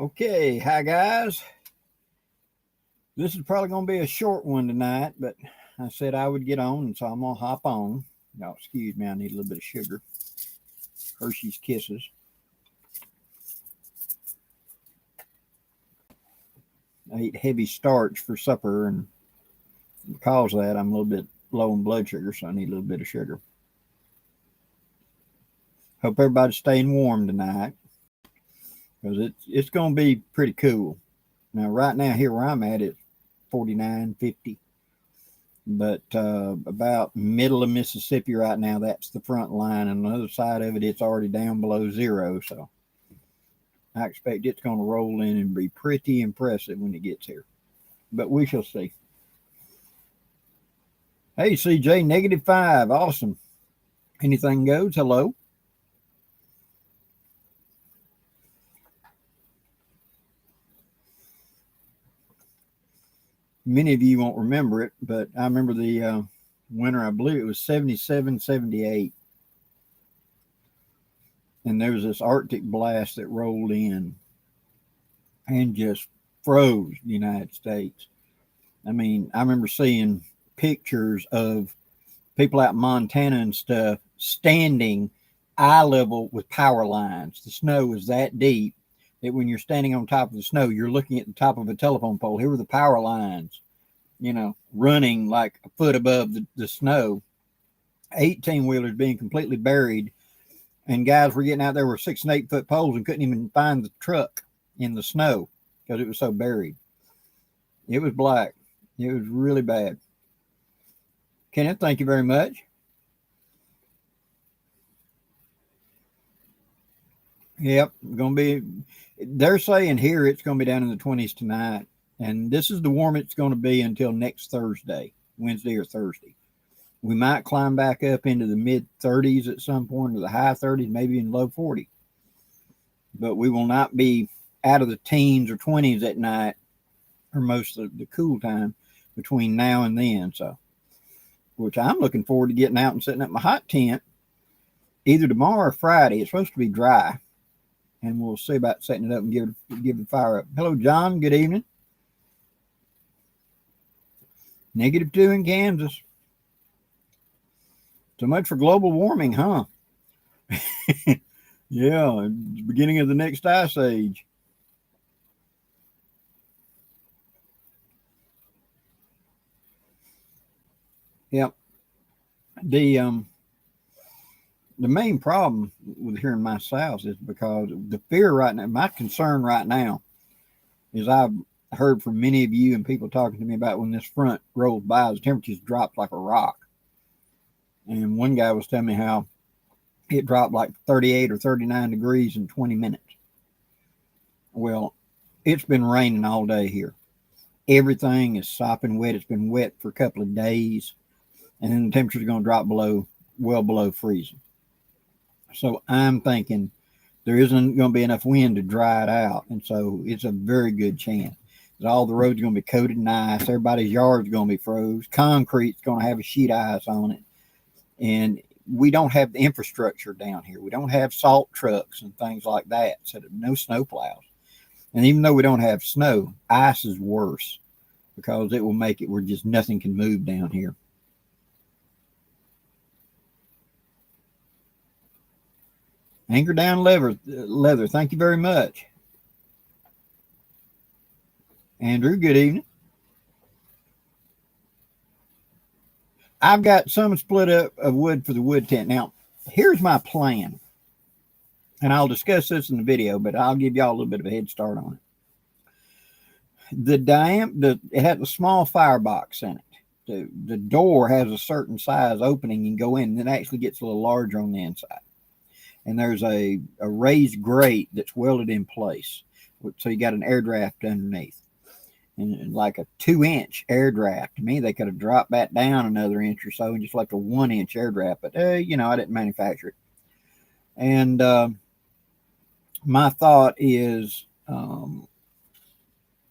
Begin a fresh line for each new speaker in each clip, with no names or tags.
Okay, hi guys. This is probably going to be a short one tonight, but I said I would get on, and so I'm going to hop on. No, excuse me, I need a little bit of sugar. Hershey's Kisses. I eat heavy starch for supper, and because of that, I'm a little bit low in blood sugar, so I need a little bit of sugar. Hope everybody's staying warm tonight, because it's going to be pretty cool. Now, right now, here where I'm at, it's 49, 50. But about middle of Mississippi right now, that's the front line. And on the other side of it, it's already down below zero. So I expect it's going to roll in and be pretty impressive when it gets here. But we shall see. Hey, CJ, -5. Awesome. Anything goes. Hello. Many of you won't remember it, but I remember the winter, I believe it was 77, 78. And there was this Arctic blast that rolled in and just froze the United States. I mean, I remember seeing pictures of people out in Montana and stuff standing eye level with power lines. The snow was that deep that when you're standing on top of the snow, you're looking at the top of a telephone pole. Here were the power lines, running like a foot above the snow. 18-wheelers being completely buried, and guys were getting out there with 6 and 8 foot poles and couldn't even find the truck in the snow because it was so buried. It was black. It was really bad. Kenneth, thank you very much. Yep, going to be, they're saying here it's going to be down in the 20s tonight. And this is the warmest it's going to be until next Thursday, Wednesday or Thursday. We might climb back up into the mid 30s at some point, or the high 30s, maybe in low 40s. But we will not be out of the teens or 20s at night, or most of the cool time between now and then. So, which I'm looking forward to getting out and setting up my hot tent either tomorrow or Friday. It's supposed to be dry, and we'll see about setting it up and give the fire up. Hello, John. Good evening. -2 in Kansas. So much for global warming, huh? Yeah, beginning of the next ice age. Yep. The main problem with here in my South is because the fear right now, my concern right now is I've heard from many of you and people talking to me about when this front rolls by, the temperatures drop like a rock. And one guy was telling me how it dropped like 38 or 39 degrees in 20 minutes. Well, it's been raining all day here. Everything is sopping wet. It's been wet for a couple of days. And then the temperature's going to drop well below freezing. So I'm thinking there isn't going to be enough wind to dry it out. And so it's a very good chance. All the roads are going to be coated in ice. Everybody's yard's going to be froze. Concrete's going to have a sheet of ice on it. And we don't have the infrastructure down here. We don't have salt trucks and things like that. So no snow plows. And even though we don't have snow, ice is worse because it will make it where just nothing can move down here. Anchor down leather. Thank you very much. Andrew, good evening. I've got some split up of wood for the wood tent. Now, here's my plan. And I'll discuss this in the video, but I'll give y'all a little bit of a head start on it. It has a small firebox in it. The door has a certain size opening and go in, and it actually gets a little larger on the inside. And there's a raised grate that's welded in place. So you got an air draft underneath. And like a 2-inch air draft. To me, they could have dropped that down another inch or so and just left a 1-inch air draft. But, I didn't manufacture it. And my thought is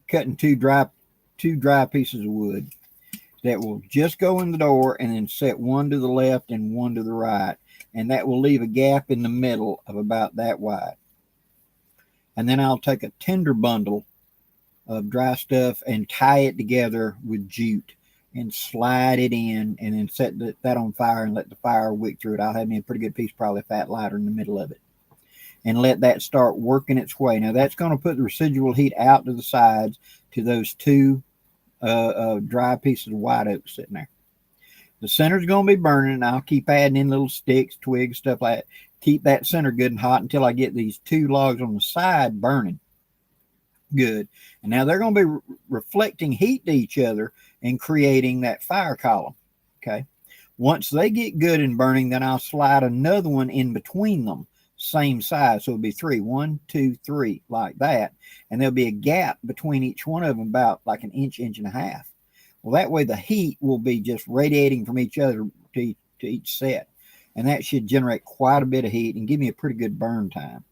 cutting two dry pieces of wood that will just go in the door and then set one to the left and one to the right. And that will leave a gap in the middle of about that wide. and then I'll take a tinder bundle of dry stuff and tie it together with jute and slide it in, and then set that on fire and let the fire wick through it. I'll have me a pretty good piece, probably fat lighter in the middle of it, and let that start working its way. Now that's going to put the residual heat out to the sides to those two dry pieces of white oak sitting there. The center's going to be burning, and I'll keep adding in little sticks, twigs, stuff like that. Keep that center good and hot until I get these two logs on the side burning good. And now they're going to be reflecting heat to each other and creating that fire column. Okay. Once they get good and burning, then I'll slide another one in between them, same size. So it'll be three, 1, 2, 3, like that. And there'll be a gap between each one of them about like an inch, inch and a half. Well, that way the heat will be just radiating from each other to each set. And that should generate quite a bit of heat and give me a pretty good burn time.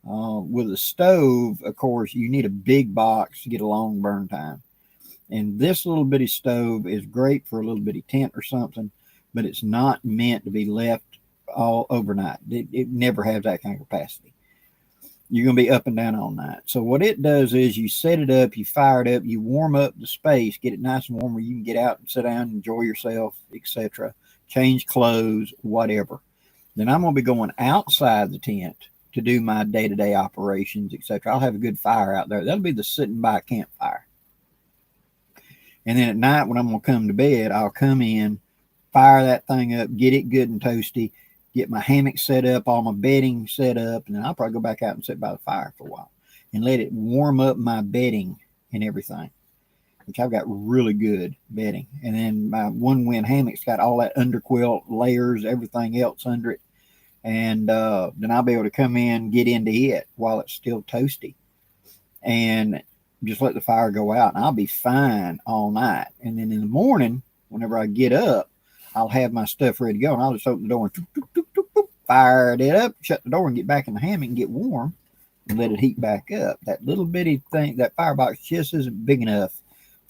With a stove, of course, you need a big box to get a long burn time. And this little bitty stove is great for a little bitty tent or something, but it's not meant to be left all overnight. It never has that kind of capacity. You're going to be up and down all night. So what it does is you set it up, you fire it up, you warm up the space, get it nice and warm where you can get out and sit down, enjoy yourself, etc. Change clothes, whatever. Then I'm going to be going outside the tent to do my day-to-day operations, etc. I'll have a good fire out there. That'll be the sitting by campfire. And then at night when I'm going to come to bed, I'll come in, fire that thing up, get it good and toasty, get my hammock set up, all my bedding set up, and then I'll probably go back out and sit by the fire for a while and let it warm up my bedding and everything, which I've got really good bedding. And then my one wind hammock's got all that underquilt layers, everything else under it. And then I'll be able to come in, get into it while it's still toasty, and just let the fire go out, and I'll be fine all night. And then in the morning, whenever I get up, I'll have my stuff ready to go, and I'll just open the door and fire it up, shut the door, and get back in the hammock and get warm and let it heat back up. That little bitty thing, that firebox just isn't big enough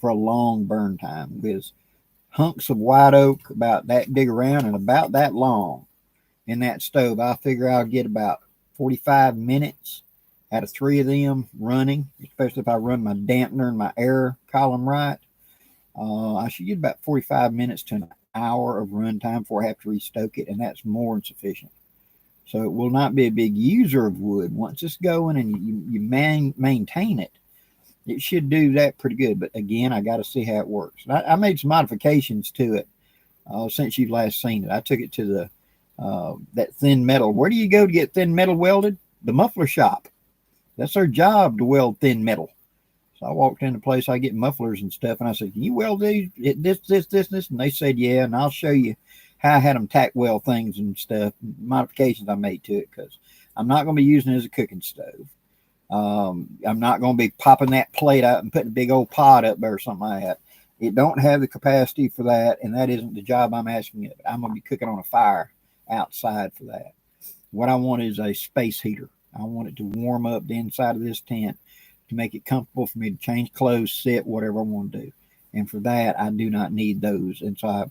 for a long burn time, because hunks of white oak about that big around and about that long in that stove, I figure I'll get about 45 minutes out of 3 of them running, especially if I run my dampener and my air column right. I should get about 45 minutes to an hour of run time before I have to restoke it, and that's more than sufficient. So it will not be a big user of wood. Once it's going and you maintain it, it should do that pretty good. But again, I got to see how it works. I made some modifications to it since you've last seen it. I took it to the that thin metal. Where do you go to get thin metal welded? The muffler shop. That's their job, to weld thin metal. So I walked into a place, I get mufflers and stuff, and I said, "Can you weld these? This?" And they said, "Yeah." And I'll show you how I had them tack weld things and stuff, modifications I made to it, because I'm not going to be using it as a cooking stove. I'm not going to be popping that plate out and putting a big old pot up there or something like that. It don't have the capacity for that, and that isn't the job I'm asking it. I'm going to be cooking on a fire outside for that. What I want is a space heater. I want it to warm up the inside of this tent to make it comfortable for me to change clothes, sit, whatever I want to do. And for that, I do not need those. And so I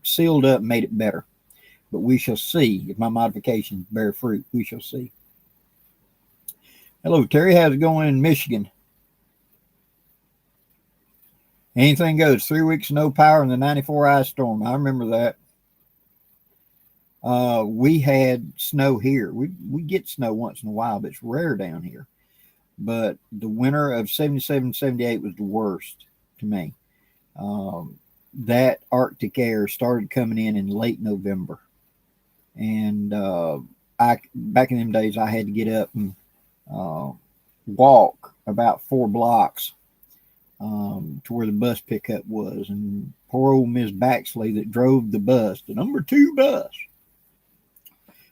sealed up and made it better. But we shall see if my modifications bear fruit. We shall see. Hello, Terry. How's it going in Michigan? Anything goes. 3 weeks no power in the 94 ice storm. I remember that. We had snow here. We get snow once in a while, but it's rare down here. But the winter of 77, 78 was the worst to me. That Arctic air started coming in late November. And back in them days, I had to get up and walk about 4 blocks to where the bus pickup was. And poor old Miss Baxley that drove the bus, the number 2 bus.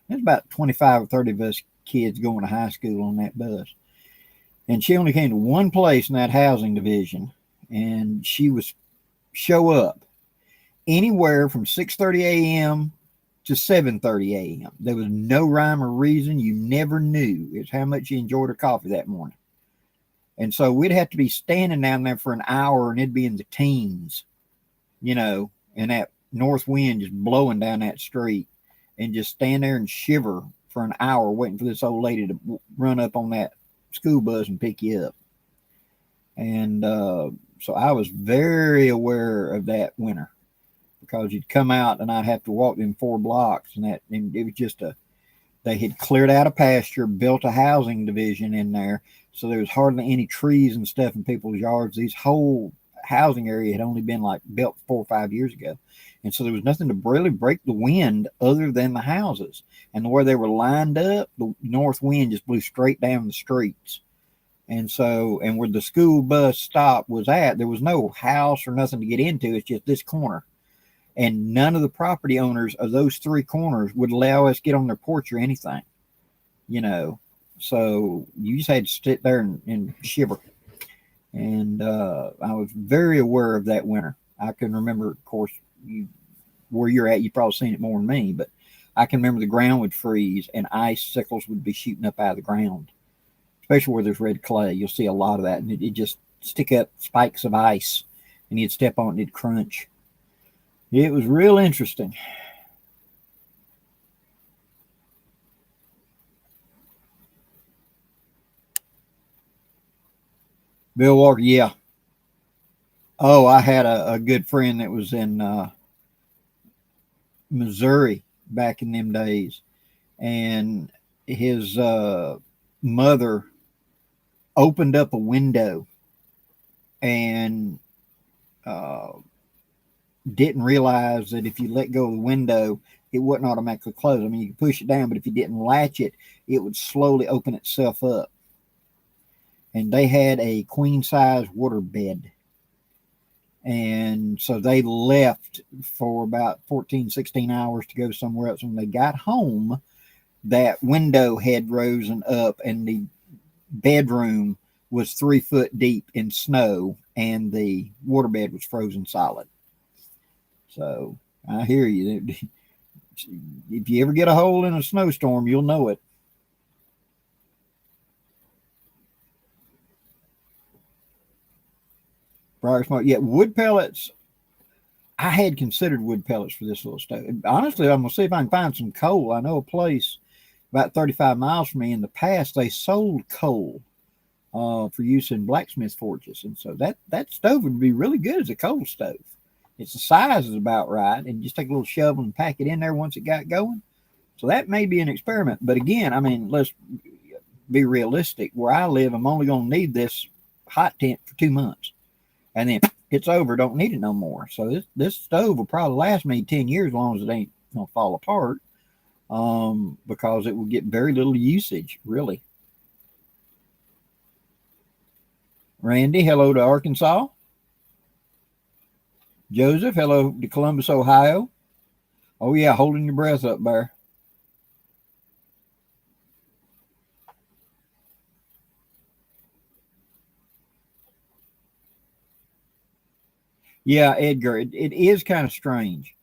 There's about 25 or 30 of us kids going to high school on that bus. And she only came to one place in that housing division, and she was show up anywhere from 6:30 a.m. to 7:30 a.m. There was no rhyme or reason. You never knew. It's how much you enjoyed her coffee that morning. And so we'd have to be standing down there for an hour, and it'd be in the teens, and that north wind just blowing down that street, and just stand there and shiver for an hour waiting for this old lady to run up on that school bus and pick you up. And so I was very aware of that winter, because you'd come out and I'd have to walk them 4 blocks, and it was just they had cleared out a pasture, built a housing division in there, so there was hardly any trees and stuff in people's yards. These whole housing area had only been like built 4 or 5 years ago, and so there was nothing to really break the wind other than the houses. And where they were lined up, the north wind just blew straight down the streets. And so, and where the school bus stop was at, there was no house or nothing to get into. It's just this corner. And none of the property owners of those 3 corners would allow us to get on their porch or anything, you know. So you just had to sit there and shiver. And I was very aware of that winter. I can remember, of course, where you're at, you've probably seen it more than me, but I can remember the ground would freeze and icicles would be shooting up out of the ground, especially where there's red clay. You'll see a lot of that, and it'd just stick up spikes of ice, and you'd step on it and it'd crunch. It was real interesting. Bill Walker, yeah. Oh, I had a good friend that was in Missouri back in them days, and his mother opened up a window and didn't realize that if you let go of the window, it wouldn't automatically close. I mean, you could push it down, but if you didn't latch it, it would slowly open itself up. And they had a queen size water bed. And so they left for about 14, 16 hours to go somewhere else. When they got home, that window had risen up, and the bedroom was 3 foot deep in snow, and the waterbed was frozen solid. So I hear you. If you ever get a hole in a snowstorm, you'll know it. Briar smoke. Yeah, wood pellets. I had considered wood pellets for this little stove. Honestly, I'm going to see if I can find some coal. I know a place about 35 miles from me. In the past, they sold coal for use in blacksmith forges. And so that stove would be really good as a coal stove. It's the size is about right, and just take a little shovel and pack it in there once it got going. So that may be an experiment. But again, I mean, let's be realistic. Where I live, I'm only going to need this hot tent for 2 months. And then it's over, don't need it no more. So this stove will probably last me 10 years as long as it ain't going to fall apart, because it will get very little usage, really. Randy, hello to Arkansas. Joseph, hello to Columbus, Ohio. Oh, yeah, holding your breath up there. Yeah, Edgar, it is kind of strange.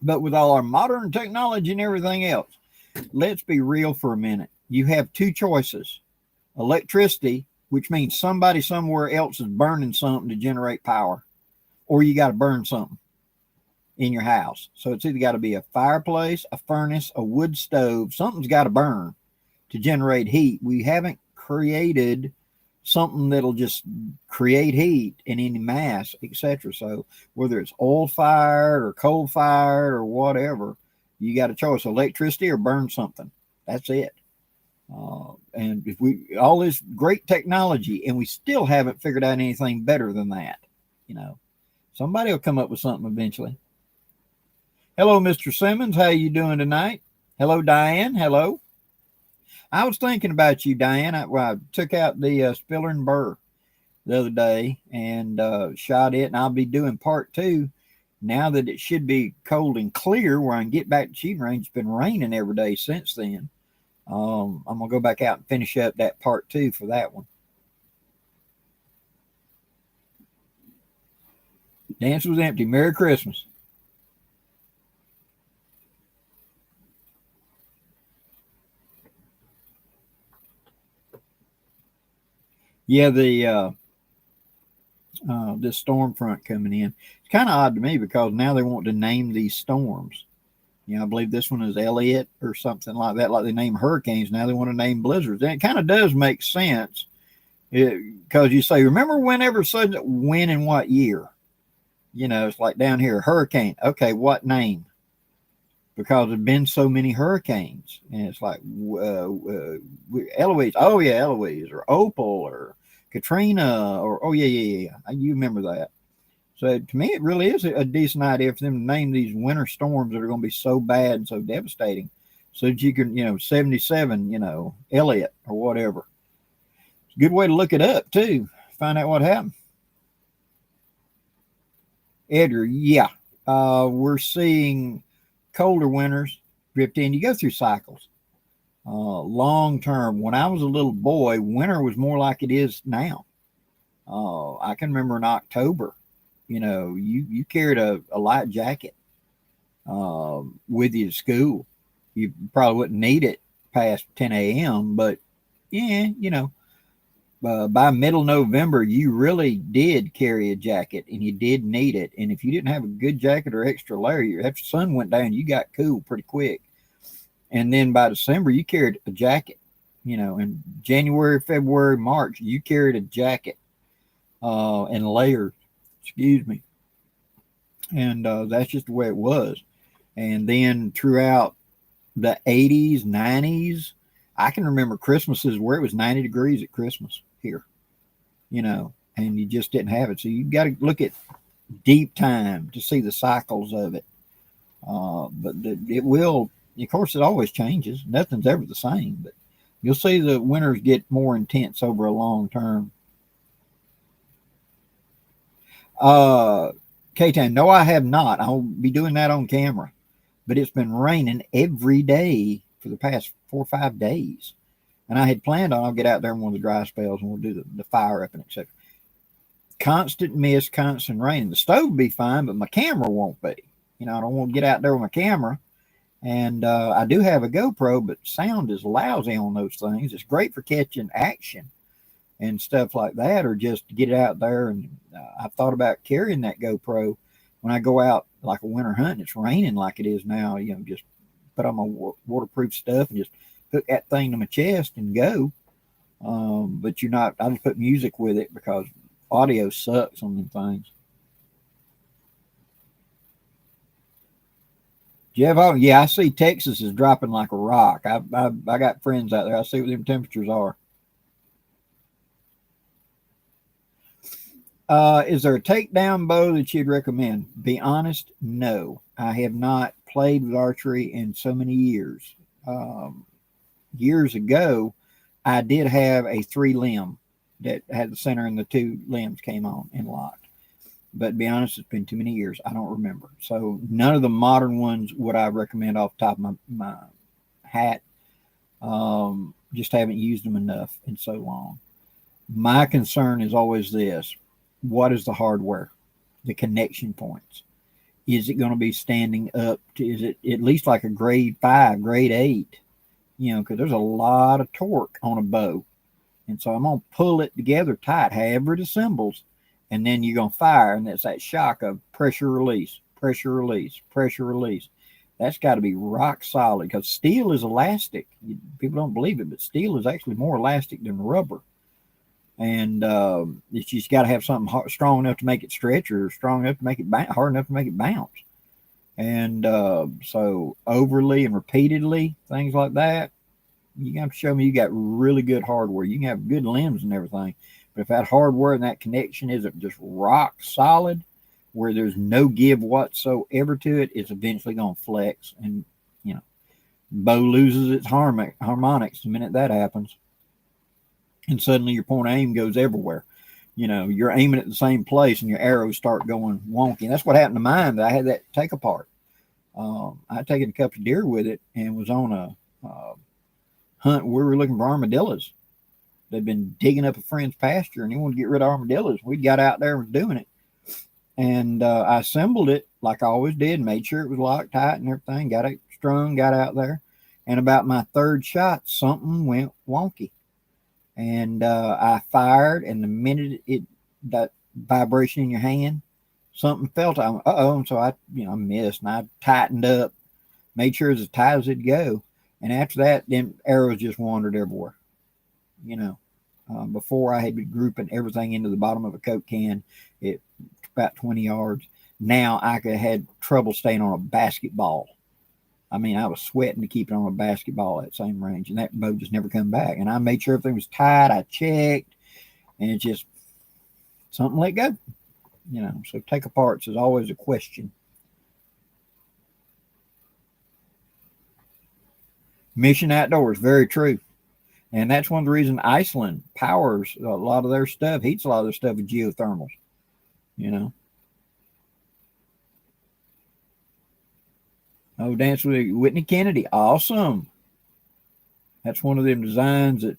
But with all our modern technology and everything else, let's be real for a minute. You have 2 choices: electricity, which means somebody somewhere else is burning something to generate power, or you got to burn something in your house. So it's either got to be a fireplace, a furnace, a wood stove. Something's got to burn to generate heat. We haven't created something that'll just create heat in any mass, etc. So whether it's oil fired or coal fired or whatever, you got a choice: electricity or burn something. That's it. And if we all this great technology and we still haven't figured out anything better than that, somebody will come up with something eventually. Hello, Mr. Simmons. How you doing tonight? Hello, Diane. Hello. I was thinking about you, Diane. I took out the Spiller and Burr the other day and shot it, and I'll be doing part 2 now that it should be cold and clear where I can get back to shooting range. It's been raining every day since then. I'm going to go back out and finish up that part 2 for that one. Dance was empty. Merry Christmas. Yeah, this storm front coming in. It's kind of odd to me because now they want to name these storms. I believe this one is Elliott or something like that. Like they name hurricanes now, they want to name blizzards, and it kind of does make sense because you say, remember whenever sudden when and what year? It's like down here, hurricane. Okay, what name? Because there's been so many hurricanes, and it's like Eloise. Oh yeah, Eloise or Opal or Katrina or oh yeah. You remember that? So to me, it really is a decent idea for them to name these winter storms that are going to be so bad and so devastating, so that you can 77, Elliott or whatever. It's a good way to look it up too, find out what happened. Edgar, yeah, we're seeing colder winters drift in. You go through cycles. Long term, when I was a little boy, winter was more like it is now. I can remember in October, you carried a light jacket with you to school. You probably wouldn't need it past 10 a.m., but yeah, by middle November, you really did carry a jacket and you did need it. And if you didn't have a good jacket or extra layer, after the sun went down, you got cool pretty quick. And then by December, you carried a jacket. In January, February, March, you carried a jacket and layers. Excuse me. And that's just the way it was. And then throughout the 80s, 90s, I can remember Christmases where it was 90 degrees at Christmas here, and you just didn't have it. So you've got to look at deep time to see the cycles of it. But it will, of course, it always changes. Nothing's ever the same, but you'll see the winters get more intense over a long term. K-Tan, no, I have not. I'll be doing that on camera, but it's been raining every day for the past 4 or 5 days. And I had planned on I'll get out there in one of the dry spells and we'll do the fire up and etc. Constant mist, constant rain. The stove will be fine, but my camera won't be. I don't want to get out there with my camera. And I do have a GoPro, but sound is lousy on those things. It's great for catching action and stuff like that, or just to get it out there. And I've thought about carrying that GoPro when I go out like a winter hunt and it's raining like it is now, just put on my waterproof stuff and just hook that thing to my chest and go. But I just put music with it because audio sucks on them things. Jeff, yeah, I see Texas is dropping like a rock. I got friends out there. I see what them temperatures are. Is there a takedown bow that you'd recommend? Be honest, no. I have not played with archery in so many years. Years ago, I did have a 3-limb that had the center and the 2 limbs came on and locked. But to be honest, it's been too many years. I don't remember. So none of the modern ones would I recommend off the top of my hat. Just haven't used them enough in so long. My concern is always this. What is the hardware? The connection points. Is it going to be standing up to, is it at least like a grade 5, grade 8? Because there's a lot of torque on a bow. And so I'm going to pull it together tight, however it assembles, and then you're going to fire, and it's that shock of pressure release, pressure release, pressure release. That's got to be rock solid because steel is elastic. People don't believe it, but steel is actually more elastic than rubber. And it's just got to have something strong enough to make it stretch or strong enough to make it hard enough to make it bounce. And so overly and repeatedly, things like that, you got to show me you got really good hardware. You can have good limbs and everything. But if that hardware and that connection isn't just rock solid, where there's no give whatsoever to it, it's eventually going to flex. And, bow loses its harmonics the minute that happens. And suddenly your point of aim goes everywhere. You're aiming at the same place and your arrows start going wonky. And that's what happened to mine. That I had that take apart. I had taken a couple of deer with it and was on a hunt. We were looking for armadillos. They'd been digging up a friend's pasture and they wanted to get rid of armadillos. We got out there and was doing it. And I assembled it like I always did, made sure it was locked tight and everything, got it strung, got out there. And about my 3rd shot, something went wonky. And I fired, and the minute that vibration in your hand, something felt. And so I missed, and I tightened up made sure it's as tight as it'd go. And after that, then arrows just wandered everywhere. You know, before I had been grouping everything into the bottom of a Coke can at about 20 yards. Now I could had trouble staying on a basketball. I mean, I was sweating to keep it on a basketball at that same range, and that bow just never come back. And I made sure everything was tight. I checked, and it just something let go. You know, so take aparts is always a question. Mission Outdoors, very true. And that's one of the reasons Iceland powers a lot of their stuff, heats a lot of their stuff with geothermals, you know. Oh, Dance with Whitney Kennedy. Awesome. That's one of them designs that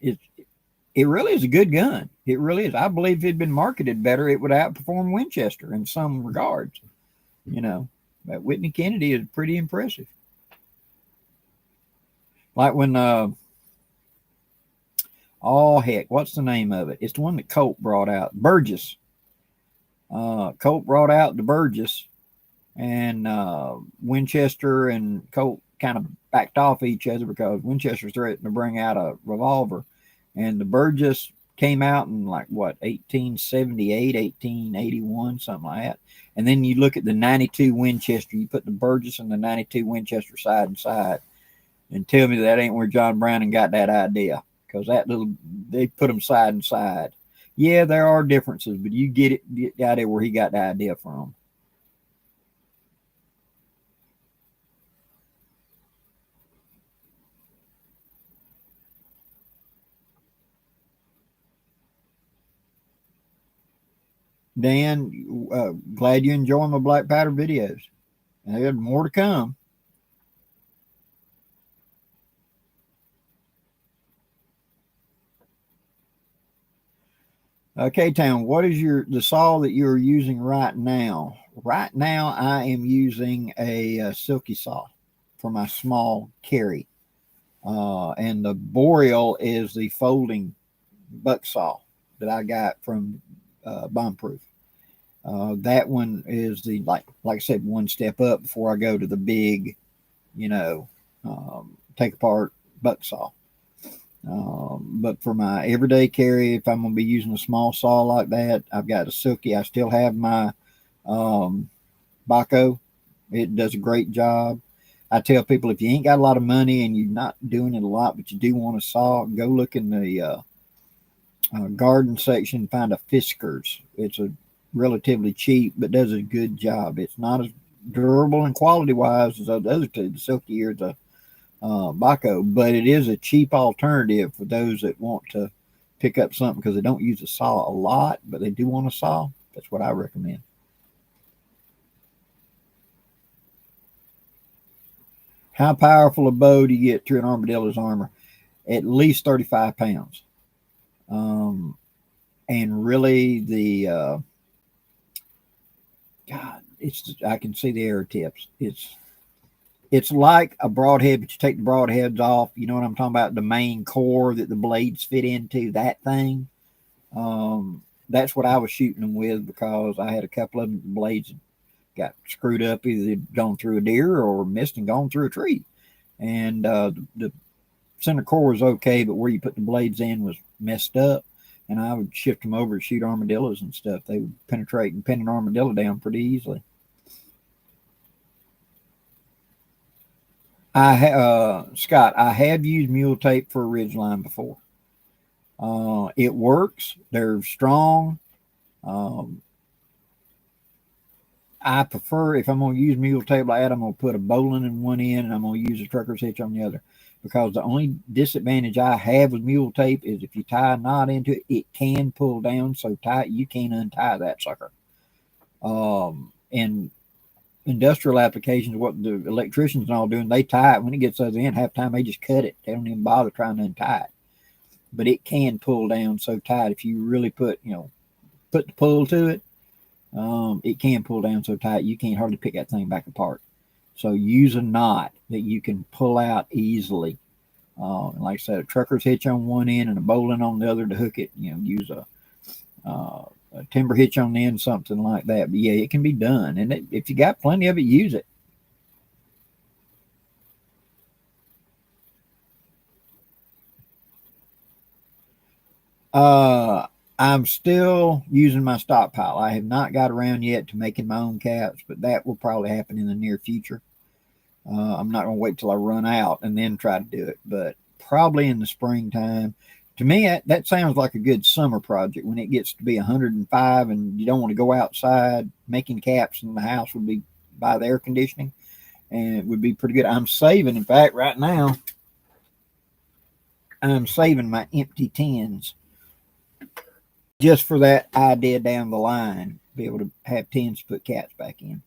it really is a good gun. It really is. I believe if it had been marketed better, it would outperform Winchester in some regards. You know, but Whitney Kennedy is pretty impressive. Like when oh heck, what's the name of it? It's the one that Colt brought out, Burgess. Colt brought out the Burgess, and Winchester and Colt kind of backed off each other because Winchester threatened to bring out a revolver, and the Burgess came out in like what 1878, 1881, something like that. And then you look at the 92 Winchester. You put the Burgess and the 92 Winchester side and side, and tell me that ain't where John Browning got that idea, because they put them side and side. Yeah, there are differences, but you get the idea where he got the idea from. Dan, glad you enjoy my black powder videos. And there's more to come. Okay, Town, what is the saw that you're using right now? Right now, I am using a silky saw for my small carry. And the Boreal is the folding buck saw that I got from Bombproof. That one is the like I said, one step up before I go to the big, you know, take apart buck saw. But for my everyday carry, if I'm going to be using a small saw like that, I've got a silky. I still have my Baco. It does a great job. I tell people if you ain't got a lot of money and you're not doing it a lot, but you do want a saw, go look in the garden section, find a Fiskars. It's a relatively cheap, but does a good job. It's not as durable and quality wise as the other two, the Silky or the Baco, but it is a cheap alternative for those that want to pick up something because they don't use a saw a lot, but they do want a saw. That's what I recommend. How powerful a bow do you get through an armadillo's armor? At least 35 pounds. And really God, I can see the arrow tips. It's like a broadhead, but you take the broadheads off. You know what I'm talking about? The main core that the blades fit into, that thing. That's what I was shooting them with because I had a couple of them, the blades got screwed up, either they'd gone through a deer or missed and gone through a tree. And the center core was okay, but where you put the blades in was messed up. And I would shift them over to shoot armadillos and stuff. They would penetrate and pin an armadillo down pretty easily. Scott, I have used mule tape for a ridgeline before. It works. They're strong. I prefer, if I'm going to use mule tape like that, I'm going to put a bowline in one end and I'm going to use a trucker's hitch on the other. Because the only disadvantage I have with mule tape is if you tie a knot into it, it can pull down so tight you can't untie that sucker. And industrial applications, what the electricians and all doing, they tie it. When it gets to the end, half the time they just cut it. They don't even bother trying to untie it. But it can pull down so tight if you really put the pull to it. It can pull down so tight you can't hardly pick that thing back apart. So use a knot that you can pull out easily. Like I said, a trucker's hitch on one end and a bowline on the other to hook it. Use a timber hitch on the end, something like that. But yeah, it can be done. And if you got plenty of it, use it. I'm still using my stockpile. I have not got around yet to making my own caps, but that will probably happen in the near future. I'm not going to wait till I run out and then try to do it, but probably in the springtime. To me, that sounds like a good summer project when it gets to be 105 and you don't want to go outside. Making caps in the house would be by the air conditioning, and it would be pretty good. I'm saving, in fact, right now, I'm saving my empty tins just for that idea down the line, be able to have tins to put caps back in.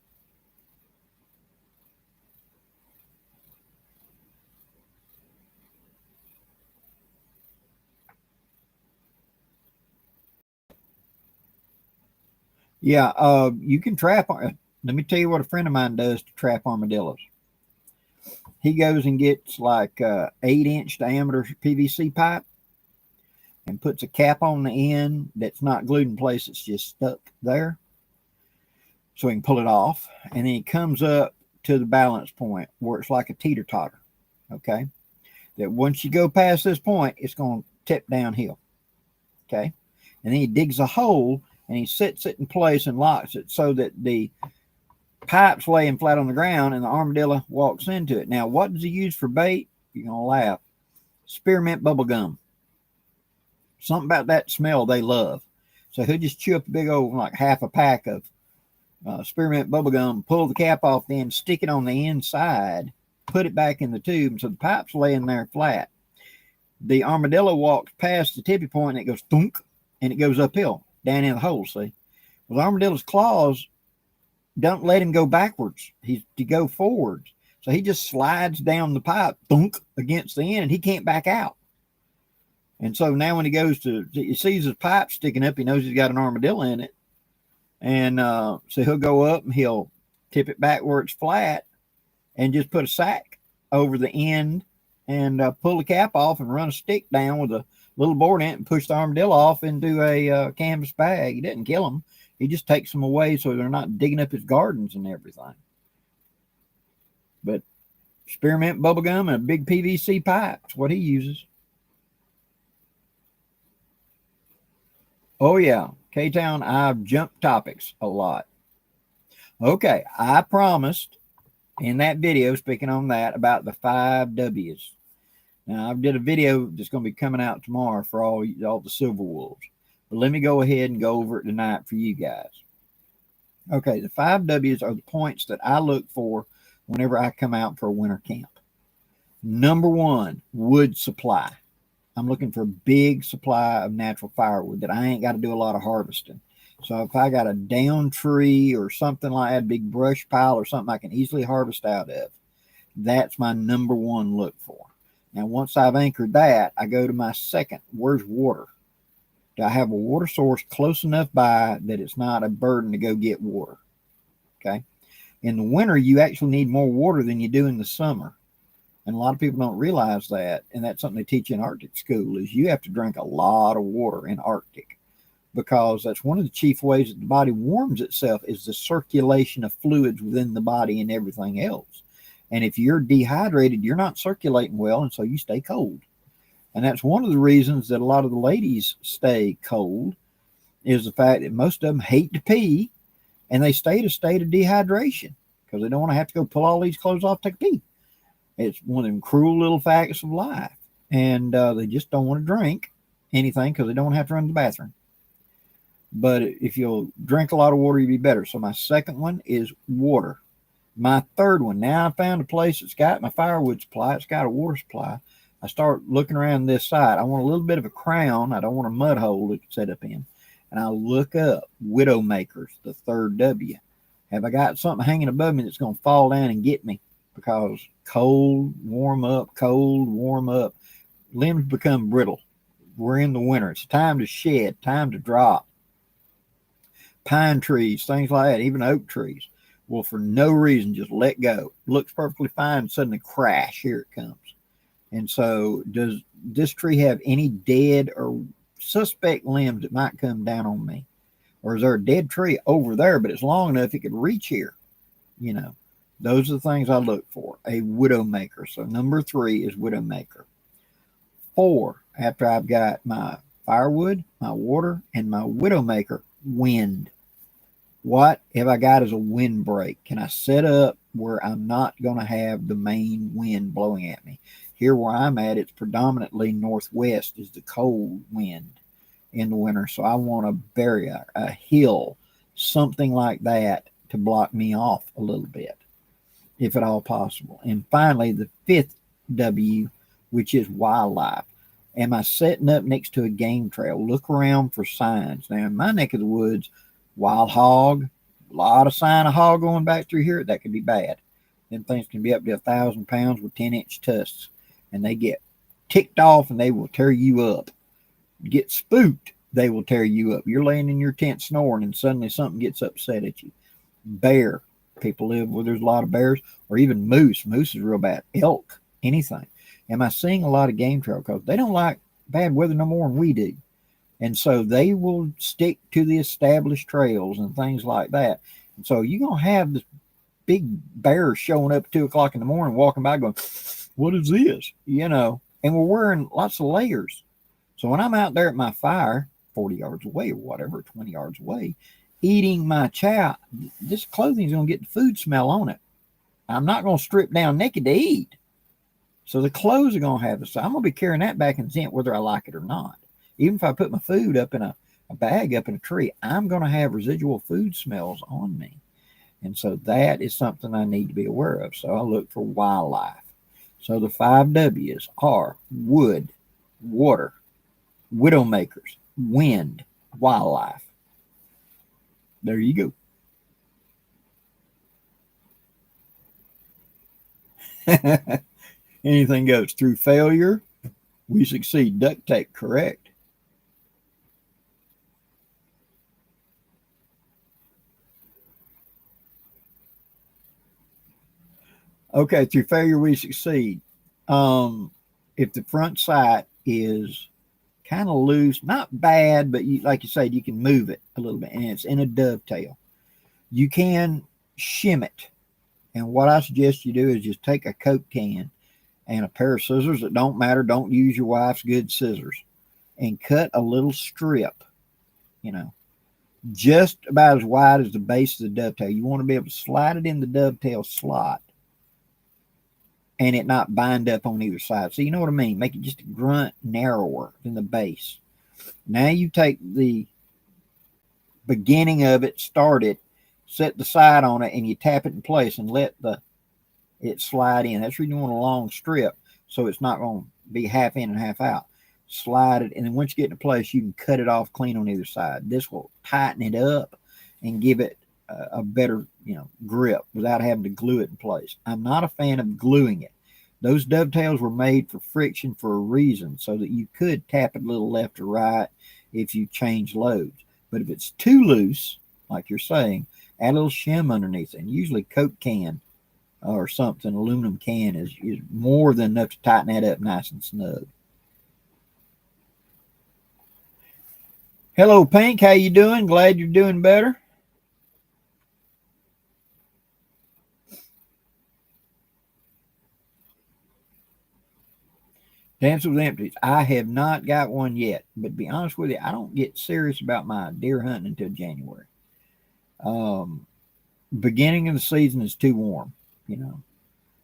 Yeah, you can trap. Let me tell you what a friend of mine does to trap armadillos. He goes and gets like 8-inch diameter PVC pipe and puts a cap on the end that's not glued in place. It's just stuck there, so he can pull it off. And then he comes up to the balance point where it's like a teeter-totter. Okay, that once you go past this point, it's going to tip downhill. Okay, and then he digs a hole and he sets it in place and locks it so that the pipe's laying flat on the ground and the armadillo walks into it. Now, what does he use for bait? You're going to laugh. Spearmint bubble gum. Something about that smell they love. So he'll just chew up a big old, like half a pack of spearmint bubble gum, pull the cap off, then stick it on the inside, put it back in the tube, and so the pipe's laying there flat. The armadillo walks past the tippy point and it goes thunk, and it goes uphill down in the hole. See, well, the armadillo's claws don't let him go backwards. He's to go forwards. So he just slides down the pipe, thunk, against the end, and he can't back out. And so now when he goes to, he sees his pipe sticking up, he knows he's got an armadillo in it. And so he'll go up and he'll tip it back where it's flat and just put a sack over the end and pull the cap off and run a stick down with a little board in it and push the armadillo off into a canvas bag. He doesn't kill them. He just takes them away so they're not digging up his gardens and everything. But spearmint bubblegum and a big PVC pipe is what he uses. Oh, yeah. K-Town, I've jumped topics a lot. Okay, I promised in that video, speaking on that, about the 5 W's. Now, I did a video that's going to be coming out tomorrow for all the silver wolves. But let me go ahead and go over it tonight for you guys. Okay, the 5 W's are the points that I look for whenever I come out for a winter camp. Number 1, wood supply. I'm looking for a big supply of natural firewood that I ain't got to do a lot of harvesting. So if I got a down tree or something like that, a big brush pile or something I can easily harvest out of, that's my number 1 look for. Now, once I've anchored that, I go to my second. Where's water? Do I have a water source close enough by that it's not a burden to go get water? Okay. In the winter, you actually need more water than you do in the summer. And a lot of people don't realize that. And that's something they teach in Arctic school is you have to drink a lot of water in Arctic because that's one of the chief ways that the body warms itself is the circulation of fluids within the body and everything else. And if you're dehydrated, you're not circulating well, and so you stay cold. And that's one of the reasons that a lot of the ladies stay cold is the fact that most of them hate to pee, and they stay in a state of dehydration because they don't want to have to go pull all these clothes off to take a pee. It's one of them cruel little facts of life. And they just don't want to drink anything because they don't want to have to run to the bathroom. But if you'll drink a lot of water, you'll be better. So my second one is water. My third one, now I found a place that's got my firewood supply. It's got a water supply. I start looking around this side. I want a little bit of a crown. I don't want a mud hole to set up in. And I look up Widowmakers, the 3rd W. Have I got something hanging above me that's going to fall down and get me? Because cold, warm up, limbs become brittle. We're in the winter. It's time to shed, time to drop. Pine trees, things like that, even oak trees, will for no reason just let go. Looks perfectly fine, suddenly crash, here it comes. And so does this tree have any dead or suspect limbs that might come down on me? Or is there a dead tree over there, but it's long enough it could reach here? You know, those are the things I look for. A Widowmaker. So number 3 is Widowmaker. 4, after I've got my firewood, my water, and my Widowmaker, wind. What have I got as a windbreak? Can I set up where I'm not going to have the main wind blowing at me? Here where I'm at, it's predominantly northwest is the cold wind in the winter. So I want a barrier, a hill, something like that to block me off a little bit, if at all possible. And finally, the fifth W, which is wildlife. Am I setting up next to a game trail? Look around for signs. Now, in my neck of the woods, wild hog, a lot of sign of hog going back through here. That could be bad. Them things can be up to 1,000 pounds with 10-inch tusks, and they get ticked off and they will tear you up. Get spooked, they will tear you up. You're laying in your tent snoring, and suddenly something gets upset at you. Bear. People live where there's a lot of bears, or even moose. Moose is real bad. Elk, anything. Am I seeing a lot of game trail? Because they don't like bad weather no more than we do. And so they will stick to the established trails and things like that. And so you're going to have this big bear showing up at 2 o'clock in the morning, walking by going, what is this? And we're wearing lots of layers. So when I'm out there at my fire, 40 yards away or whatever, 20 yards away, eating my chow, this clothing is going to get the food smell on it. I'm not going to strip down naked to eat. So the clothes are going to have this. So I'm going to be carrying that back in the tent whether I like it or not. Even if I put my food up in a bag up in a tree, I'm going to have residual food smells on me. And so that is something I need to be aware of. So I look for wildlife. So the 5 W's are wood, water, widowmakers, wind, wildlife. There you go. Anything goes. Through failure, we succeed. Duct tape, correct. Okay, through failure, we succeed. If the front sight is kind of loose, not bad, but like you said, you can move it a little bit, and it's in a dovetail. You can shim it. And what I suggest you do is just take a Coke can and a pair of scissors that don't matter. Don't use your wife's good scissors. And cut a little strip, just about as wide as the base of the dovetail. You want to be able to slide it in the dovetail slot and it not bind up on either side. So you know what I mean? Make it just a grunt narrower than the base. Now you take the beginning of it, start it, set the side on it, and you tap it in place and let it slide in. That's really you want a long strip, so it's not going to be half in and half out. Slide it, and then once you get into place, you can cut it off clean on either side. This will tighten it up and give it a better, grip without having to glue it in place. I'm not a fan of gluing it. Those dovetails were made for friction for a reason, so that you could tap it a little left or right if you change loads. But if it's too loose, like you're saying, add a little shim underneath it. And usually Coke can or something, aluminum can is more than enough to tighten that up nice and snug. Hello, Pink. How you doing? Glad you're doing better. Dance with Empties. I have not got one yet, but to be honest with you, I don't get serious about my deer hunting until January. Beginning of the season is too warm,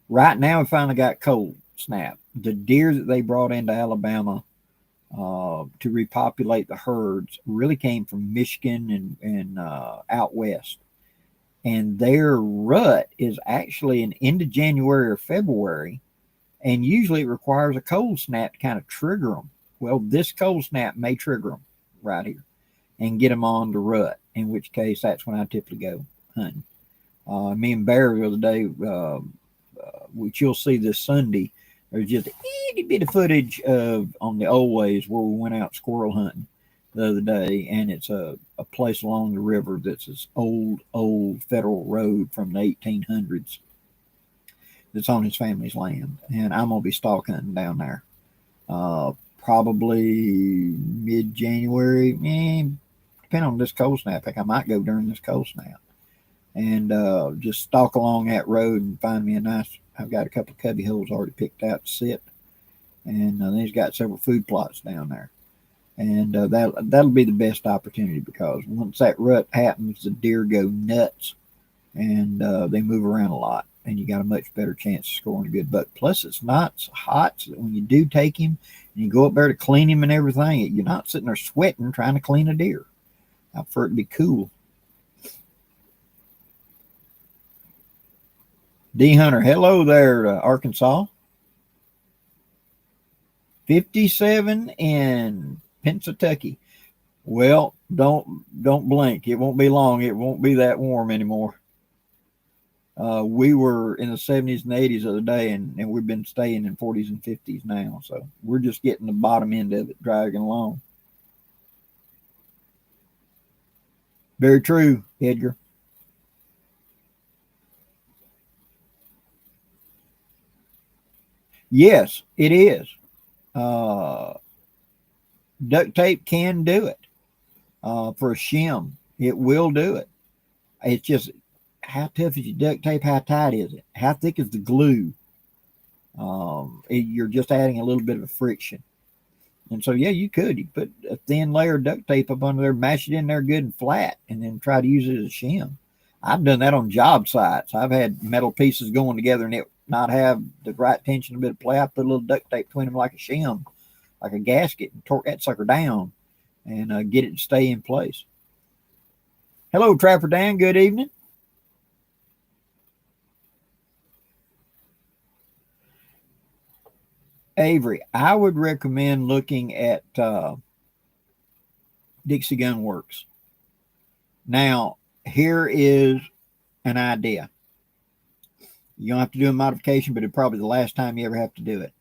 Right now, we finally got cold snap. The deer that they brought into Alabama to repopulate the herds really came from Michigan and out west. And their rut is actually an end of January or February. And usually it requires a cold snap to kind of trigger them. Well, this cold snap may trigger them right here and get them on the rut, in which case that's when I typically go hunting. Me and Barry the other day, which you'll see this Sunday, there's just a itty bit of footage of on the old ways where we went out squirrel hunting the other day, and it's a place along the river that's this old federal road from the 1800s that's on his family's land, and I'm gonna be stalk hunting down there. Probably mid-January, depending on this cold snap. I might go during this cold snap and just stalk along that road and find me a nice. I've got a couple of cubby holes already picked out to sit, and then he's got several food plots down there. And that'll be the best opportunity, because once that rut happens, the deer go nuts, and they move around a lot, and you got a much better chance of scoring a good buck. Plus, it's not so hot, so that when you do take him and you go up there to clean him and everything, you're not sitting there sweating trying to clean a deer. I prefer it to be cool. D Hunter, hello there, Arkansas. 57 in Pennsylvania. Well, don't blink. It won't be long. It won't be that warm anymore. We were in the 70s and 80s the other day, and we've been staying in 40s and 50s now. So we're just getting the bottom end of it dragging along. Very true, Edgar. Yes, it is. Uh, Duct tape can do it. For a shim, it will do it. It's just, how tough is your duct tape? How tight is it? How thick is the glue? You're just adding a little bit of a friction. And so, yeah, you could. Put a thin layer of duct tape up under there, mash it in there good and flat, and then try to use it as a shim. I've done that on job sites. I've had metal pieces going together and it not have the right tension, a bit of play. I put a little duct tape between them like a shim, like a gasket, and torque that sucker down and get it to stay in place. Hello, Trapper Dan. Good evening. Avery, I would recommend looking at Dixie Gun Works. Now, here is an idea. You don't have to do a modification, but it's probably the last time you ever have to do it.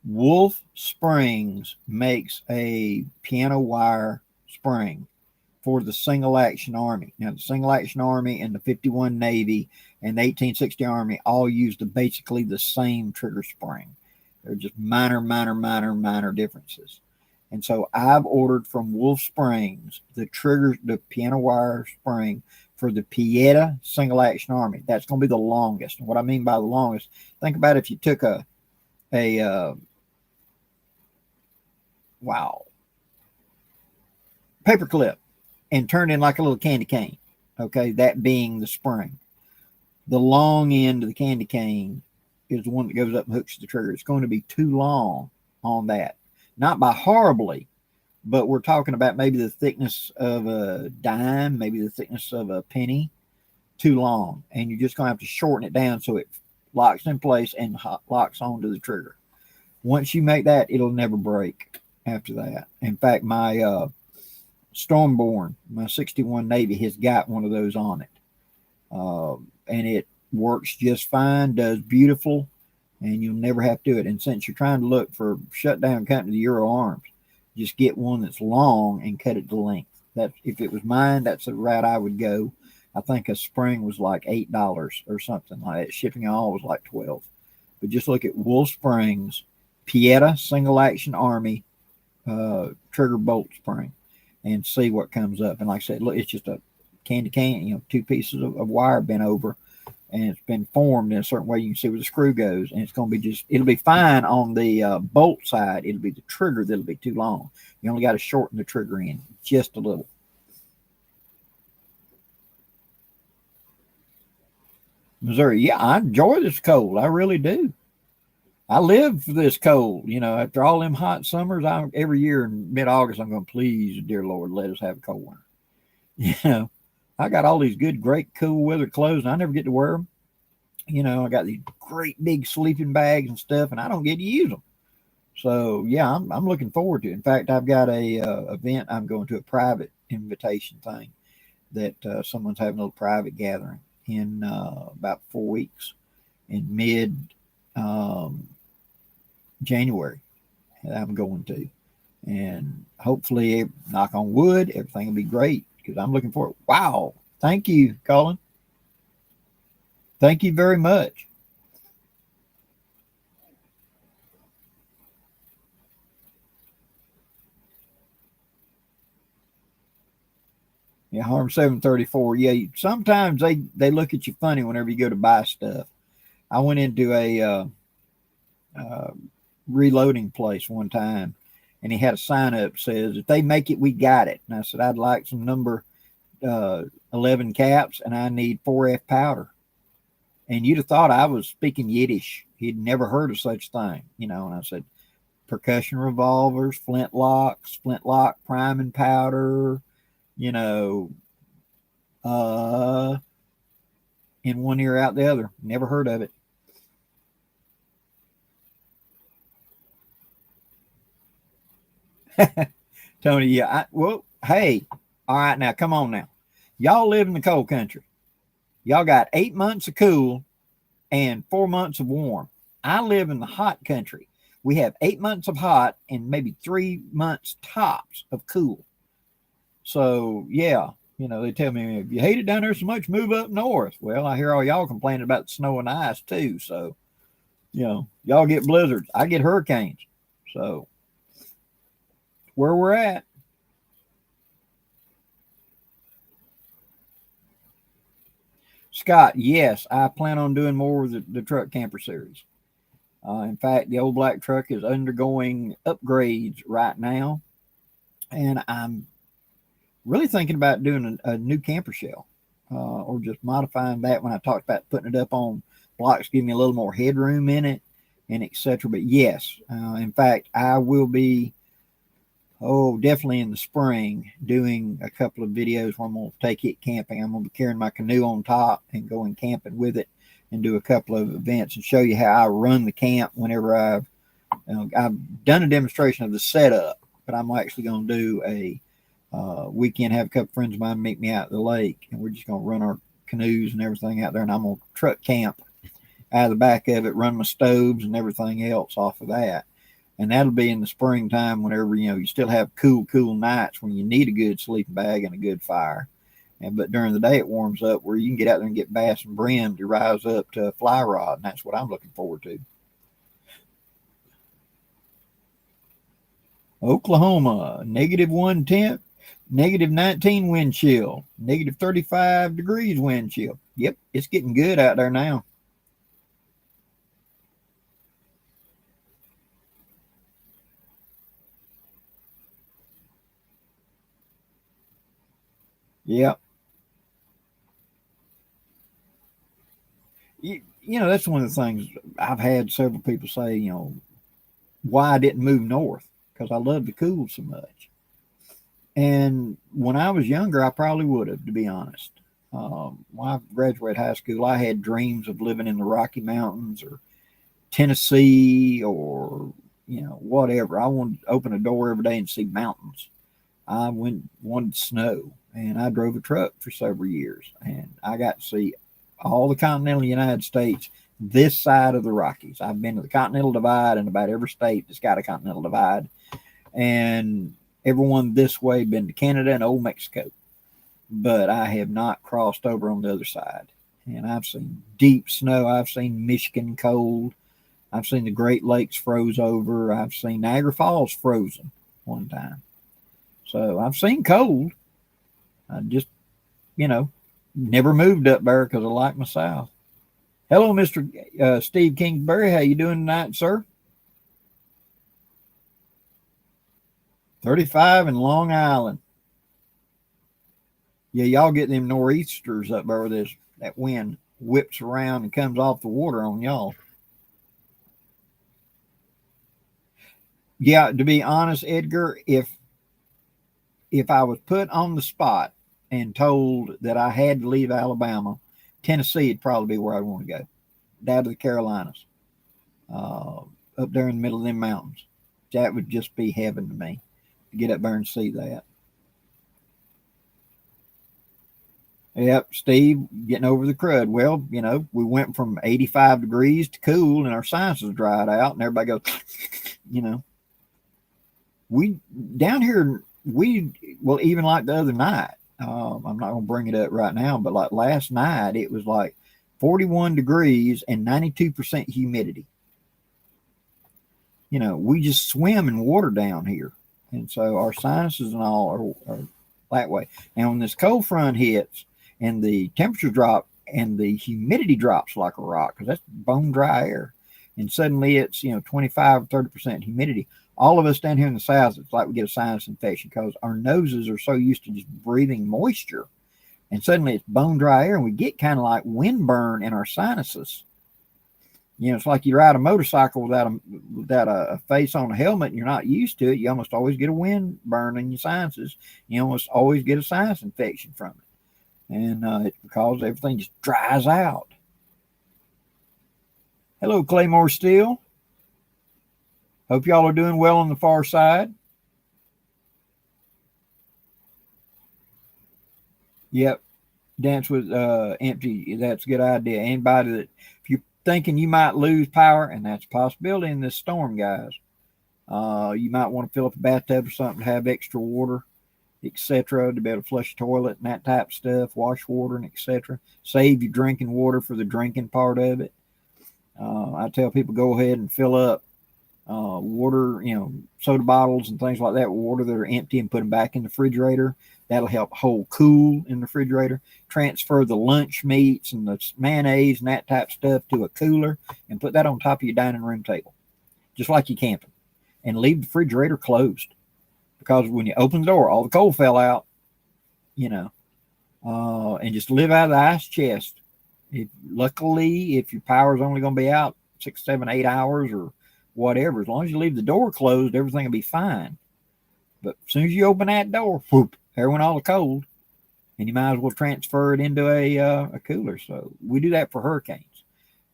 Wolf Springs makes a piano wire spring for the Single Action Army. Now, the Single Action Army and the 51 Navy and the 1860 Army all use basically the same trigger spring. They're just minor differences. And so I've ordered from Wolf Springs the piano wire spring for the Pieta Single Action Army. That's going to be the longest. And what I mean by the longest, think about if you took a paper clip and turned in like a little candy cane. Okay, that being the spring. The long end of the candy cane is the one that goes up and hooks the trigger. It's going to be too long on that. Not by horribly, but we're talking about maybe the thickness of a dime, maybe the thickness of a penny. Too long. And you're just going to have to shorten it down so it locks in place and locks onto the trigger. Once you make that, it'll never break after that. In fact, my Stormborn, my 61 Navy, has got one of those on it. And it works just fine, does beautiful, and you'll never have to do it. And since you're trying to look for shutdown company to Euro Arms, just get one that's long and cut it to length. That, if it was mine, that's the route I would go. I think a spring was like $8 or something like that. Shipping all was like $12. But just look at Wolf Springs Pieta Single Action Army trigger bolt spring and see what comes up. And like I said, look, it's just a candy cane, two pieces of wire bent over, and it's been formed in a certain way. You can see where the screw goes, and it's going to be it'll be fine on the bolt side. It'll be the trigger that'll be too long. You only got to shorten the trigger end just a little. Missouri, yeah, I enjoy this cold. I really do. I live for this cold. After all them hot summers, every year in mid-August, I'm going, please, dear Lord, let us have a cold winter. I got all these good, great, cool weather clothes, and I never get to wear them. I got these great big sleeping bags and stuff, and I don't get to use them. So, yeah, I'm looking forward to it. In fact, I've got a event. I'm going to a private invitation thing that someone's having a little private gathering in about 4 weeks in mid January. I'm going to. And hopefully, knock on wood, everything will be great, because I'm looking for it. Wow. Thank you, Colin. Thank you very much. Yeah, Harm 734. Yeah, sometimes they look at you funny whenever you go to buy stuff. I went into a reloading place one time, and he had a sign up that says, "If they make it, we got it." And I said, "I'd like some number 11 caps, and I need 4F powder." And you'd have thought I was speaking Yiddish. He'd never heard of such thing, you know. And I said, percussion revolvers, flintlock priming powder, you know, in one ear out the other. Never heard of it. Tony, yeah. Well, hey, all right, now come on now. Y'all live in the cold country. Y'all got 8 months of cool and 4 months of warm. I live in the hot country. We have 8 months of hot and maybe 3 months tops of cool. So, yeah, you know, they tell me, if you hate it down there so much, move up north. Well, I hear all y'all complaining about the snow and ice too. So, you know, y'all get blizzards. I get hurricanes. So, where we're at. Scott, yes, I plan on doing more with the truck camper series. In fact, the old black truck is undergoing upgrades right now, and I'm really thinking about doing a new camper shell, or just modifying that. When I talked about putting it up on blocks, give me a little more headroom in it, and etc. But yes, in fact, I will be, definitely in the spring, doing a couple of videos where I'm going to take it camping. I'm going to be carrying my canoe on top and going camping with it, and do a couple of events and show you how I run the camp whenever I've done a demonstration of the setup, but I'm actually going to do a weekend, have a couple friends of mine meet me out at the lake, and we're just going to run our canoes and everything out there, and I'm going to truck camp out of the back of it, run my stoves and everything else off of that. And that'll be in the springtime, whenever, you know, you still have cool nights when you need a good sleeping bag and a good fire. But during the day, it warms up where you can get out there and get bass and brim to rise up to a fly rod. And that's what I'm looking forward to. Oklahoma, -1 -19 wind chill, -35 degrees wind chill. Yep, it's getting good out there now. Yep. You know, that's one of the things I've had several people say, you know, why I didn't move north, because I love the cool so much. And when I was younger, I probably would have, to be honest. When I graduated high school, I had dreams of living in the Rocky Mountains or Tennessee or, you know, whatever. I wanted to open a door every day and see mountains. I wanted snow, and I drove a truck for several years, and I got to see all the continental United States this side of the Rockies. I've been to the Continental Divide in about every state that's got a Continental Divide, and everyone this way been to Canada and old Mexico. But I have not crossed over on the other side. And I've seen deep snow. I've seen Michigan cold. I've seen the Great Lakes froze over. I've seen Niagara Falls frozen one time. So I've seen cold. I just, you know, never moved up there because I like my South. Hello, Mr. Steve Kingsbury. How you doing tonight, sir? 35 in Long Island. Yeah, y'all get them nor'easters up there where that wind whips around and comes off the water on y'all. Yeah, to be honest, Edgar, if I was put on the spot and told that I had to leave Alabama, Tennessee would probably be where I'd want to go. Down to the Carolinas, up there in the middle of them mountains. That would just be heaven to me, to get up there and see that. Yep, Steve, getting over the crud. Well, you know, we went from 85 degrees to cool, and our sinuses dried out, and everybody goes, you know. We down here, well, even like the other night, I'm not going to bring it up right now, but like last night, it was like 41 degrees and 92% humidity. You know, we just swim in water down here. And so our sinuses and all are that way. And when this cold front hits and the temperature drop and the humidity drops like a rock, because that's bone dry air, and suddenly it's, you know, 25, 30% humidity, All of us down here in the South, it's like we get a sinus infection because our noses are so used to just breathing moisture. And suddenly it's bone dry air, and we get kind of like windburn in our sinuses. You know, it's like you ride a motorcycle without a face on a helmet and you're not used to it. You almost always get a wind burn in your sinuses. You almost always get a sinus infection from it. And it's because everything just dries out. Hello, Claymore Steel. Hope y'all are doing well on the far side. Yep. Dance with empty. That's a good idea. Anybody that, if you're thinking you might lose power, and that's a possibility in this storm, guys, you might want to fill up a bathtub or something to have extra water, etc., to be able to flush the toilet and that type of stuff, wash water and etc. Save your drinking water for the drinking part of it. I tell people go ahead and fill up water, soda bottles and things like that with water that are empty and put them back in the refrigerator. That'll help hold cool in the refrigerator. Transfer the lunch meats and the mayonnaise and that type of stuff to a cooler and put that on top of your dining room table, just like you're camping. And leave the refrigerator closed, because when you open the door, all the cold fell out, and just live out of the ice chest. Luckily, if your power is only going to be out 6, 7, 8 hours or whatever, as long as you leave the door closed, everything will be fine. But as soon as you open that door, whoop, there went all the cold, and you might as well transfer it into a cooler. So we do that for hurricanes.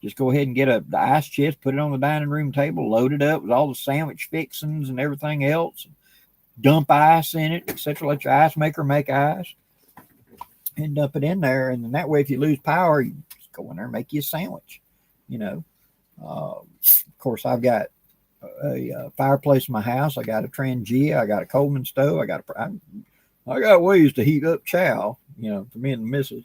Just go ahead and get the ice chest, put it on the dining room table, load it up with all the sandwich fixings and everything else, dump ice in it, etc. Let your ice maker make ice and dump it in there. And then that way, if you lose power, you just go in there and make you a sandwich. Of course, I've got a fireplace in my house. I got a Trangia. I got a Coleman stove. I got ways to heat up chow, for me and the missus.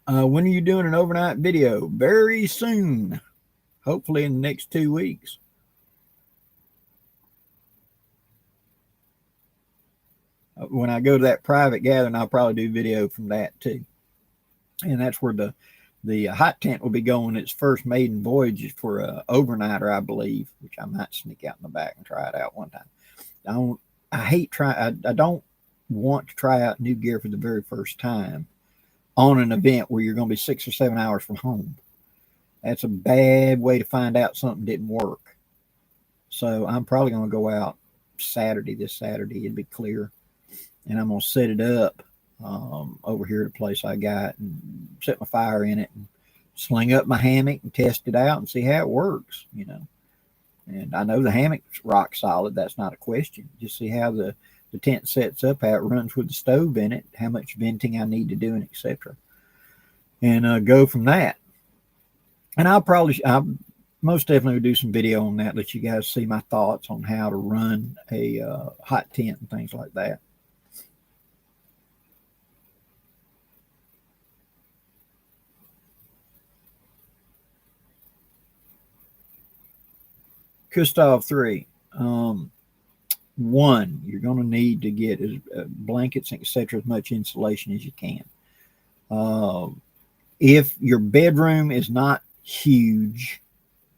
When are you doing an overnight video? Very soon. Hopefully in the next 2 weeks. When I go to that private gathering, I'll probably do video from that too. And that's where the hot tent will be going its first maiden voyage for an overnighter, I believe, which I might sneak out in the back and try it out one time. I don't want to try out new gear for the very first time on an event where you're going to be 6 or 7 hours from home. That's a bad way to find out something didn't work. So I'm probably going to go out this Saturday. It'll be clear. And I'm going to set it up over here at a place I got and set my fire in it and sling up my hammock and test it out and see how it works, And I know the hammock's rock solid. That's not a question. Just see how the tent sets up, how it runs with the stove in it, how much venting I need to do, and etc. And go from that. And I'll most definitely do some video on that, let you guys see my thoughts on how to run a hot tent and things like that. Gustav 3. One, you're going to need to get blankets, etc., as much insulation as you can. If your bedroom is not huge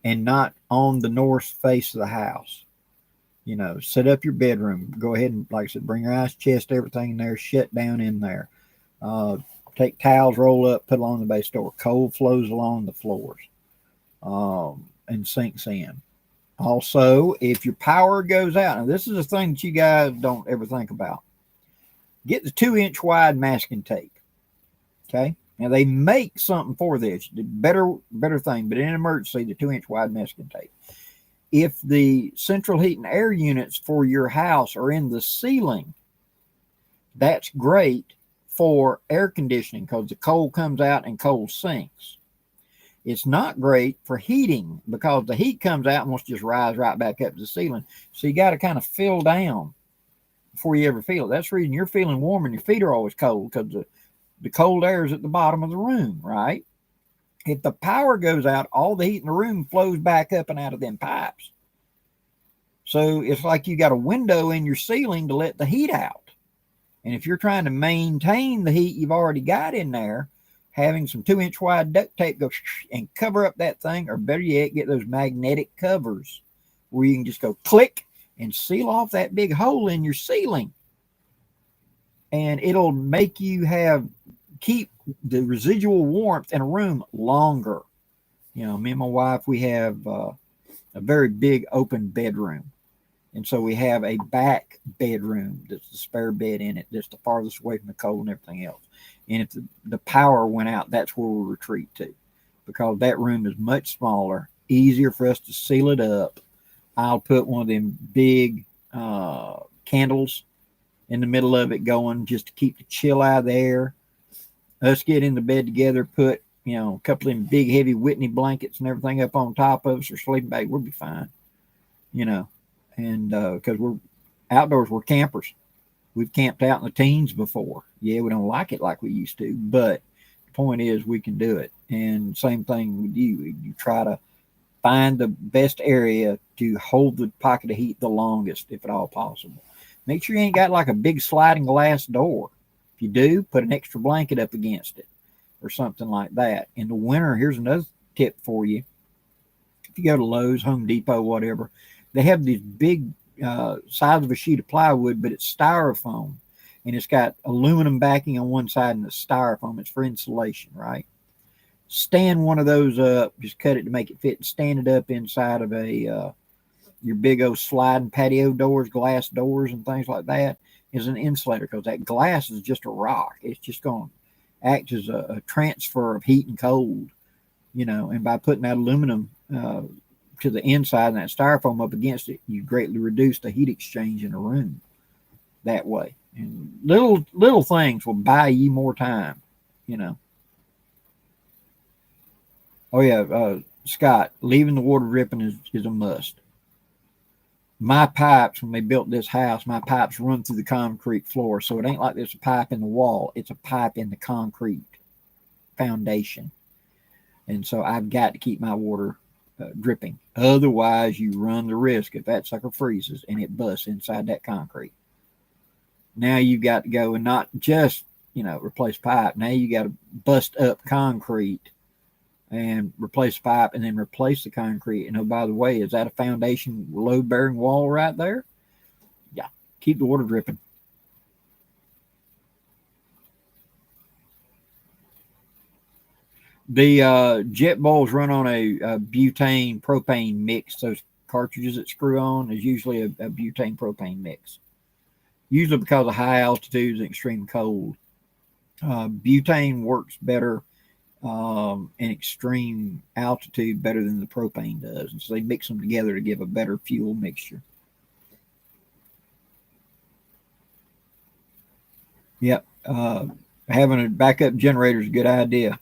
and not on the north face of the house, set up your bedroom. Go ahead and, like I said, bring your ice chest, everything in there, shut down in there. Take towels, roll up, put along the base door. Cold flows along the floors and sinks in. Also, if your power goes out, and this is a thing that you guys don't ever think about, get the 2-inch wide masking tape. Okay. Now they make something for this, the better thing, but in an emergency, the 2-inch wide masking tape. If the central heat and air units for your house are in the ceiling, that's great for air conditioning because the cold comes out and cold sinks. It's not great for heating because the heat comes out and wants to just rise right back up to the ceiling. So you got to kind of fill down before you ever feel it. That's the reason you're feeling warm and your feet are always cold, because the cold air is at the bottom of the room, right? If the power goes out, all the heat in the room flows back up and out of them pipes. So it's like you got a window in your ceiling to let the heat out. And if you're trying to maintain the heat you've already got in there, having some 2-inch wide duct tape go and cover up that thing, or better yet, get those magnetic covers where you can just go click and seal off that big hole in your ceiling. And it'll make you keep the residual warmth in a room longer. You know, me and my wife, we have a very big open bedroom. And so we have a back bedroom that's the spare bed in it, that's the farthest away from the cold and everything else. And if the power went out, that's where we'll retreat to, because that room is much smaller, easier for us to seal it up. I'll put one of them big candles in the middle of it going, just to keep the chill out of the air. Us get in the bed together, put, you know, a couple of them big heavy Whitney blankets and everything up on top of us, or sleeping bag, we'll be fine, you know. And because we're outdoors, we're campers. We've camped out in the teens before. Yeah, we don't like it like we used to, but the point is we can do it. And same thing with you. You try to find the best area to hold the pocket of heat the longest, if at all possible. Make sure you ain't got like a big sliding glass door. If you do, put an extra blanket up against it or something like that. In the winter, here's another tip for you. If you go to Lowe's, Home Depot, whatever, they have these big size of a sheet of plywood, but it's styrofoam, and it's got aluminum backing on one side, and it's styrofoam. It's for insulation, right? Stand one of those up, just cut it to make it fit, and stand it up inside of your big old sliding patio doors, glass doors, and things like that, is an insulator, because that glass is just a rock. It's just going to act as a transfer of heat and cold, you know. And by putting that aluminum to the inside and that styrofoam up against it, you greatly reduce the heat exchange in a room that way. And little things will buy you more time, you know. Oh yeah, Scott, leaving the water dripping is a must. My pipes, when they built this house, my pipes run through the concrete floor, so it ain't like there's a pipe in the wall. It's a pipe in the concrete foundation. And so I've got to keep my water dripping. Otherwise, you run the risk if that sucker freezes and it busts inside that concrete. Now you've got to go and not just, you know, replace pipe. Now you got to bust up concrete and replace pipe, and then replace the concrete. And oh, by the way, is that a foundation load bearing wall right there? Yeah, keep the water dripping. The Jetboils run on a butane propane mix. Those cartridges that screw on is usually a butane propane mix. Usually because of high altitudes and extreme cold. Butane works better in extreme altitude better than the propane does. And so they mix them together to give a better fuel mixture. Yep. Having a backup generator is a good idea.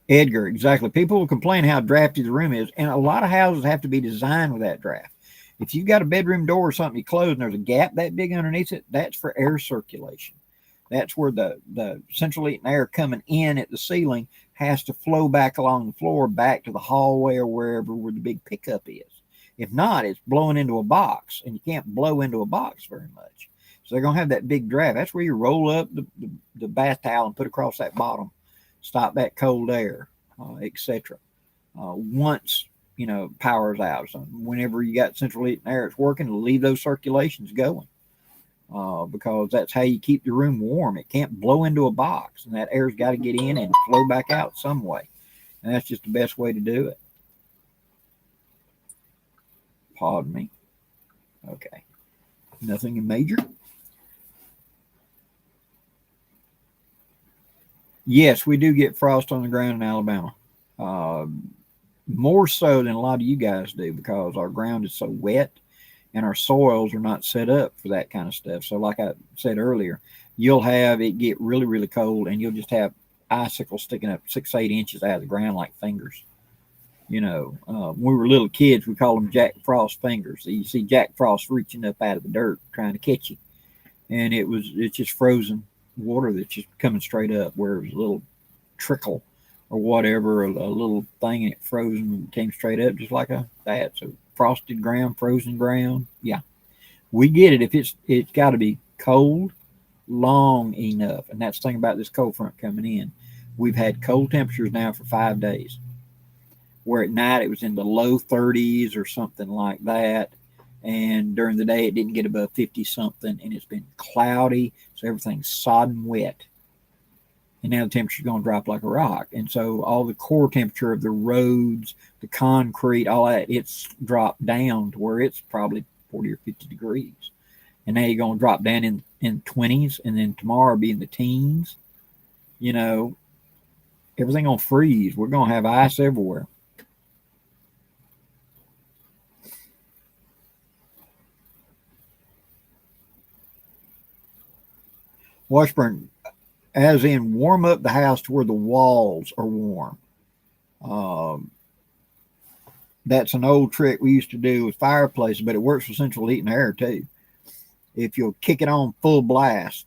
Edgar, exactly. People will complain how drafty the room is, and a lot of houses have to be designed with that draft. If you've got a bedroom door or something you close and there's a gap that big underneath it, that's for air circulation. That's where the central heat and air coming in at the ceiling has to flow back along the floor, back to the hallway or wherever where the big pickup is. If not, it's blowing into a box, and you can't blow into a box very much. So they're going to have that big draft. That's where you roll up the bath towel and put across that bottom, stop that cold air, etc. Once, you know, power's out. So whenever you got central heat and air, it's working, leave those circulations going. Because that's how you keep the room warm. It can't blow into a box, and that air's got to get in and flow back out some way. And that's just the best way to do it. Pardon me. Okay. Nothing major. Yes, we do get frost on the ground in Alabama. More so than a lot of you guys do, because our ground is so wet and our soils are not set up for that kind of stuff. So like I said earlier, you'll have it get really, really cold, and you'll just have icicles sticking up 6-8 inches out of the ground like fingers. You know, when we were little kids, we called them Jack Frost fingers. So you see Jack Frost reaching up out of the dirt trying to catch you. And it's just frozen water that's just coming straight up, where it was a little trickle or whatever, a little thing, and it frozen and came straight up just like that. So frosted ground, frozen ground. Yeah. We get it if it's got to be cold long enough. And that's the thing about this cold front coming in. We've had cold temperatures now for 5 days, where at night it was in the low 30s or something like that. And during the day, it didn't get above 50 something. And it's been cloudy. So everything's sodden wet. And now the temperature's going to drop like a rock. And so all the core temperature of the roads, the concrete, all that, it's dropped down to where it's probably 40 or 50 degrees. And now you're going to drop down in 20s, and then tomorrow be in the teens. You know, everything going to freeze. We're going to have ice everywhere. Washburn, as in warm up the house to where the walls are warm. That's an old trick we used to do with fireplaces, but it works for central heat and air too. If you'll kick it on full blast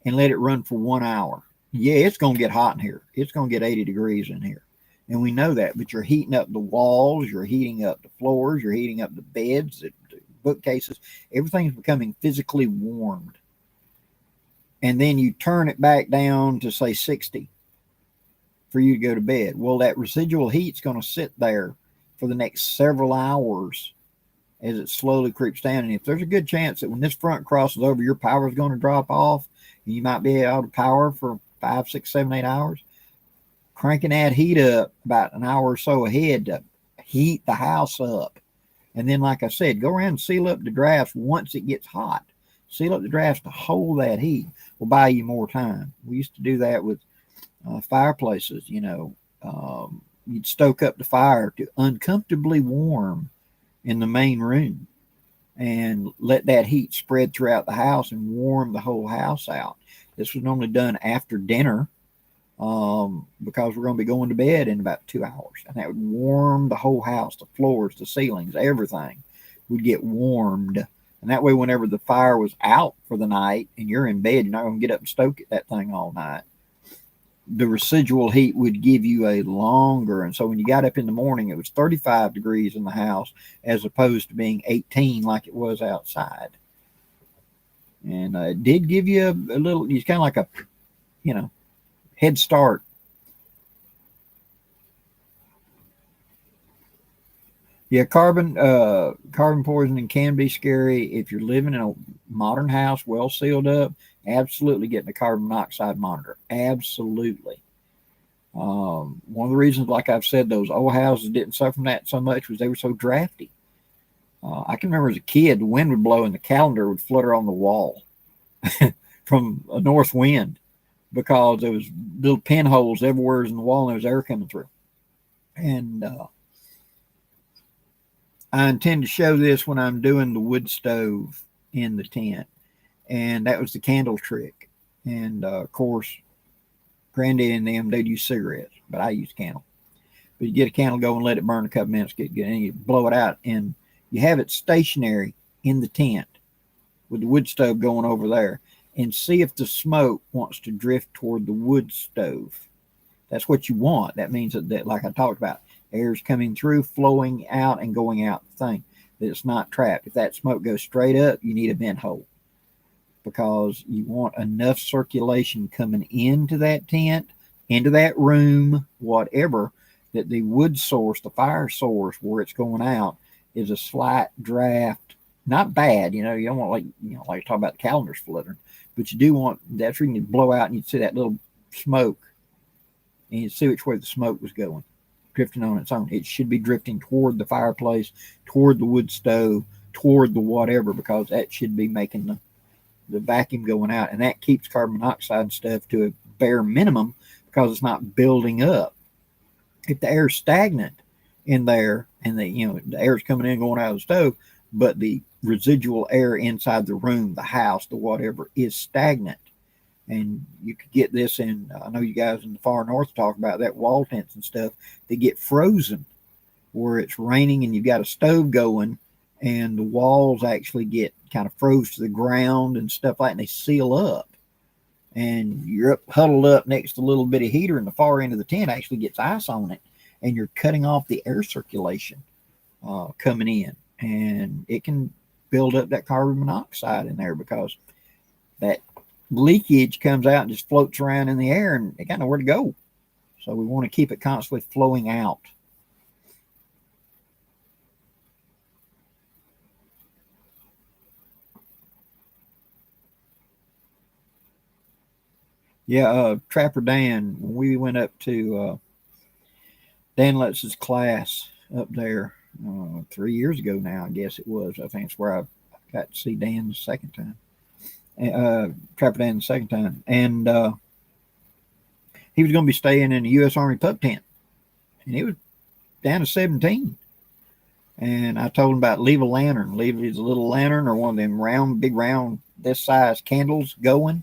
and let it run for 1 hour, yeah, it's going to get hot in here. It's going to get 80 degrees in here. And we know that, but you're heating up the walls, you're heating up the floors, you're heating up the beds, the bookcases. Everything's becoming physically warmed. And then you turn it back down to, say, 60 for you to go to bed. Well, that residual heat's going to sit there for the next several hours as it slowly creeps down. And if there's a good chance that when this front crosses over, your power is going to drop off, and you might be out of power for 5, 6, 7, 8 hours, cranking that heat up about an hour or so ahead to heat the house up. And then, like I said, go around and seal up the drafts once it gets hot. Seal up the drafts to hold that heat. Will buy you more time. We used to do that with fireplaces. You know, you'd stoke up the fire to uncomfortably warm in the main room and let that heat spread throughout the house and warm the whole house out. This was normally done after dinner because we're going to be going to bed in about 2 hours, and that would warm the whole house, the floors, the ceilings, everything would get warmed. And that way, whenever the fire was out for the night and you're in bed, you're not going to get up and stoke that thing all night. The residual heat would give you a longer. And so when you got up in the morning, it was 35 degrees in the house as opposed to being 18 like it was outside. And it did give you a little, it's kind of like a, you know, head start. Yeah, carbon poisoning can be scary. If you're living in a modern house, well sealed up, absolutely getting a carbon monoxide monitor. Absolutely. One of the reasons, like I've said, those old houses didn't suffer from that so much was they were so drafty. I can remember as a kid, the wind would blow and the calendar would flutter on the wall from a north wind because there was little pinholes everywhere in the wall and there was air coming through. And I intend to show this when I'm doing the wood stove in the tent. And that was the candle trick. And of course, Granddaddy and them, they'd use cigarettes, but I use candle. But you get a candle going, let it burn a couple minutes, and you blow it out. And you have it stationary in the tent with the wood stove going over there, and see if the smoke wants to drift toward the wood stove. That's what you want. That means that like I talked about, air's coming through, flowing out, and going out the thing, that it's not trapped. If that smoke goes straight up, you need a vent hole because you want enough circulation coming into that tent, into that room, whatever, that the wood source, the fire source where it's going out, is a slight draft. Not bad, you know, you don't want like talk about the calendars fluttering, but you do want, that's where you can blow out and you'd see that little smoke and you'd see which way the smoke was going, drifting on its own. It should be drifting toward the fireplace, toward the wood stove, toward the whatever, because that should be making the vacuum going out, and that keeps carbon monoxide and stuff to a bare minimum because it's not building up. If the air's stagnant in there and the air's coming in going out of the stove, but the residual air inside the room, the house, the whatever is stagnant, and you could get this in, I know you guys in the far north talk about that, wall tents and stuff, they get frozen where it's raining and you've got a stove going and the walls actually get kind of froze to the ground and stuff like that, and they seal up. And you're huddled up next to a little bitty heater, and the far end of the tent actually gets ice on it, and you're cutting off the air circulation coming in. And it can build up that carbon monoxide in there, because that leakage comes out and just floats around in the air and it got nowhere to go. So we want to keep it constantly flowing out. Yeah, Trapper Dan, when we went up to Dan Lutz's class up there 3 years ago now, I guess it was. I think it's where I got to see Dan the second time. Trapper Dan the second time. And he was going to be staying in a U.S. Army pup tent. And it was down to 17. And I told him about leave his little lantern or one of them big round, this size candles going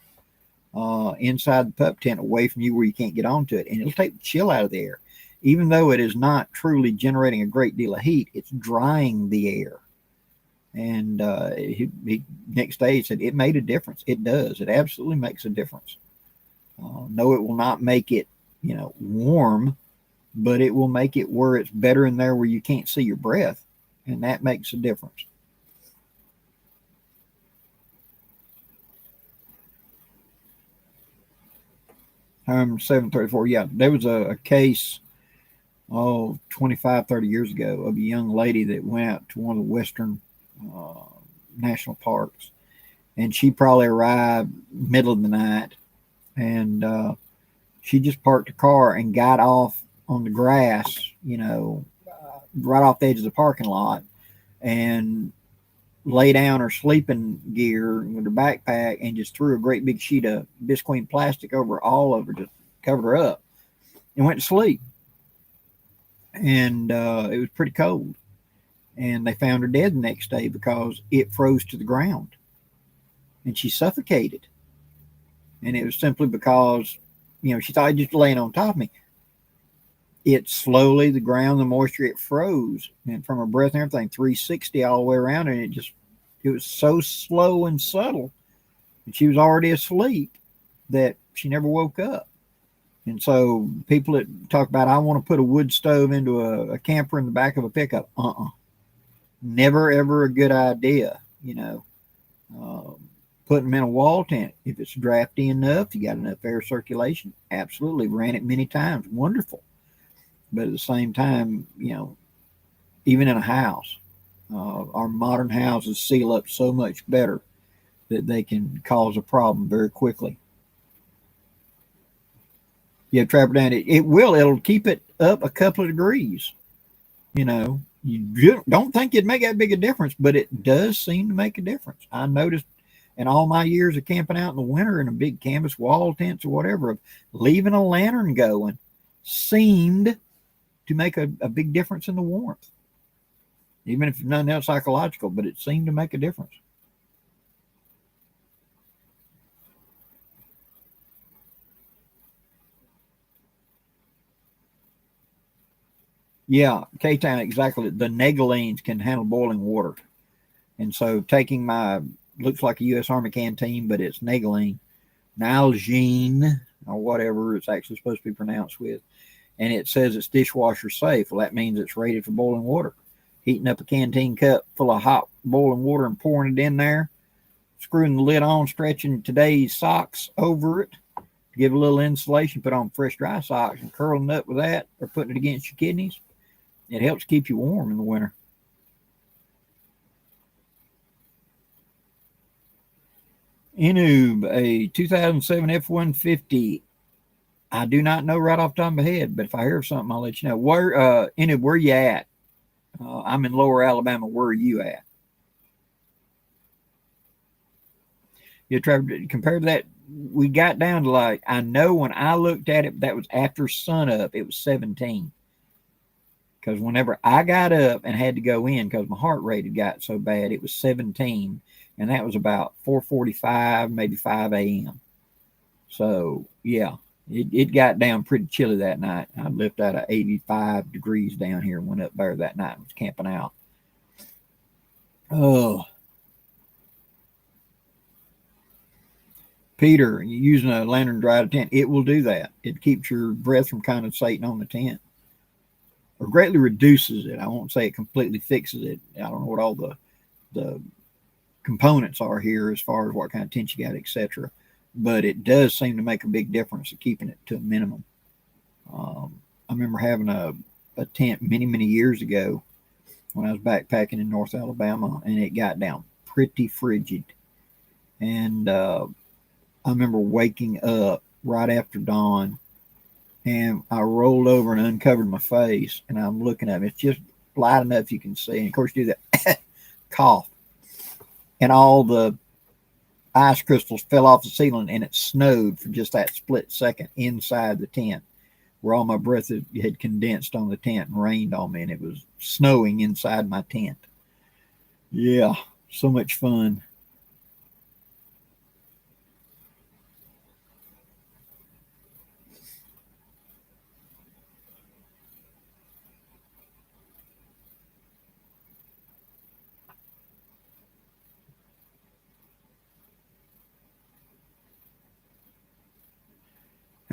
inside the pup tent away from you where you can't get onto it. And it'll take the chill out of the air. Even though it is not truly generating a great deal of heat, it's drying the air. And he next day he said it made a difference. It does. It absolutely makes a difference. No, it will not make it, warm, but it will make it where it's better in there where you can't see your breath, and that makes a difference. I'm 734. Yeah, there was a case 25, 30 years ago of a young lady that went out to one of the western national parks, and she probably arrived middle of the night, and she just parked her car and got off on the grass, right off the edge of the parking lot, and lay down her sleeping gear with her backpack and just threw a great big sheet of Bisqueen plastic over all of her, just covered her up, and went to sleep. And it was pretty cold. And they found her dead the next day because it froze to the ground. And she suffocated. And it was simply because, she thought just laying on top of me. It slowly, the ground, the moisture, it froze. And from her breath and everything, 360 all the way around. And it was so slow and subtle. And she was already asleep that she never woke up. And so people that talk about, I want to put a wood stove into a camper in the back of a pickup. Never, ever a good idea, putting them in a wall tent. If it's drafty enough, you got enough air circulation. Absolutely. Ran it many times. Wonderful. But at the same time, even in a house, our modern houses seal up so much better that they can cause a problem very quickly. Yeah, Trapper Dan, it'll keep it up a couple of degrees. You don't think it'd make that big a difference, but it does seem to make a difference. I noticed in all my years of camping out in the winter in a big canvas wall tents or whatever, of leaving a lantern going seemed to make a big difference in the warmth. Even if it's nothing else psychological, but it seemed to make a difference. Yeah, K-Town, exactly. The Nagalines can handle boiling water. And so taking looks like a U.S. Army canteen, but it's Nagaline, Nalgene, or whatever it's actually supposed to be pronounced with. And it says it's dishwasher safe. Well, that means it's rated for boiling water. Heating up a canteen cup full of hot boiling water and pouring it in there, screwing the lid on, stretching today's socks over it to give a little insulation, put on fresh dry socks and curling up with that or putting it against your kidneys. It helps keep you warm in the winter. Inoob, a 2007 F-150. I do not know right off the top of my head, but if I hear of something, I'll let you know. Inoob, where you at? I'm in Lower Alabama. Where are you at? Yeah, Trevor, compared to that, we got down to I know when I looked at it, that was after sunup, it was 17. Because whenever I got up and had to go in because my heart rate had got so bad, it was 17. And that was about 4:45, maybe 5 a.m. So, yeah, it got down pretty chilly that night. I left out of 85 degrees down here and went up there that night and was camping out. Oh. Peter, using a lantern dry to tent, it will do that. It keeps your breath from condensating on the tent. Or greatly reduces it. I won't say it completely fixes it. I don't know what all the components are here as far as what kind of tent you got, etc. But it does seem to make a big difference of keeping it to a minimum. I remember having a tent many years ago when I was backpacking in North Alabama, and it got down pretty frigid. And I remember waking up right after dawn, and I rolled over and uncovered my face, and I'm looking at it. It's just light enough you can see. And of course, you do that cough, and all the ice crystals fell off the ceiling, and it snowed for just that split second inside the tent, where all my breath had condensed on the tent and rained on me, and it was snowing inside my tent. Yeah, so much fun.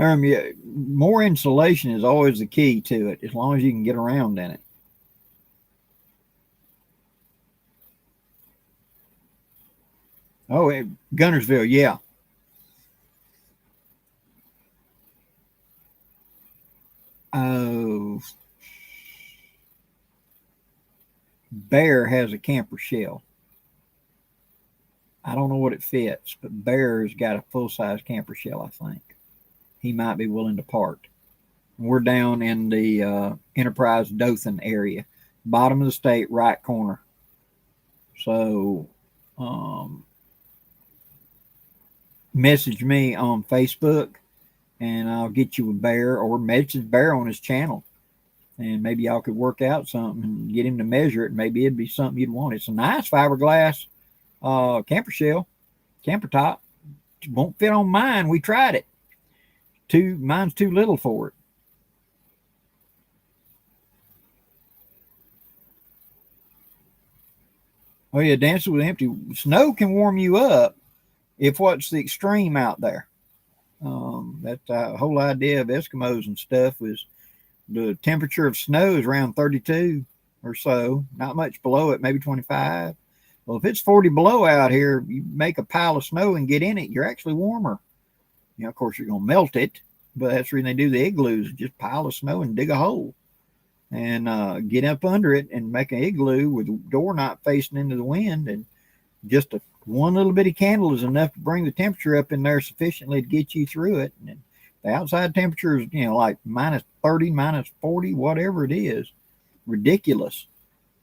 Yeah, more insulation is always the key to it, as long as you can get around in it. Oh, Gunnersville, yeah. Oh, Bear has a camper shell. I don't know what it fits, but Bear's got a full size camper shell, I think. He might be willing to part. We're down in the Enterprise Dothan area, bottom of the state, right corner. So, message me on Facebook, and I'll get you a Bear, or message Bear on his channel, and maybe y'all could work out something and get him to measure it. Maybe it'd be something you'd want. It's a nice fiberglass camper shell, camper top. It won't fit on mine. We tried it. Mine's too little for it. Oh yeah, dancing with empty. Snow can warm you up if what's the extreme out there. That whole idea of Eskimos and stuff was the temperature of snow is around 32 or so, not much below it, maybe 25. Well, if it's 40 below out here, you make a pile of snow and get in it, you're actually warmer. You know, of course, you're going to melt it, but that's the reason they do the igloos, just pile of snow and dig a hole and get up under it and make an igloo with the door not facing into the wind. And just one little bitty candle is enough to bring the temperature up in there sufficiently to get you through it. And the outside temperature is, like minus 30, minus 40, whatever it is. Ridiculous.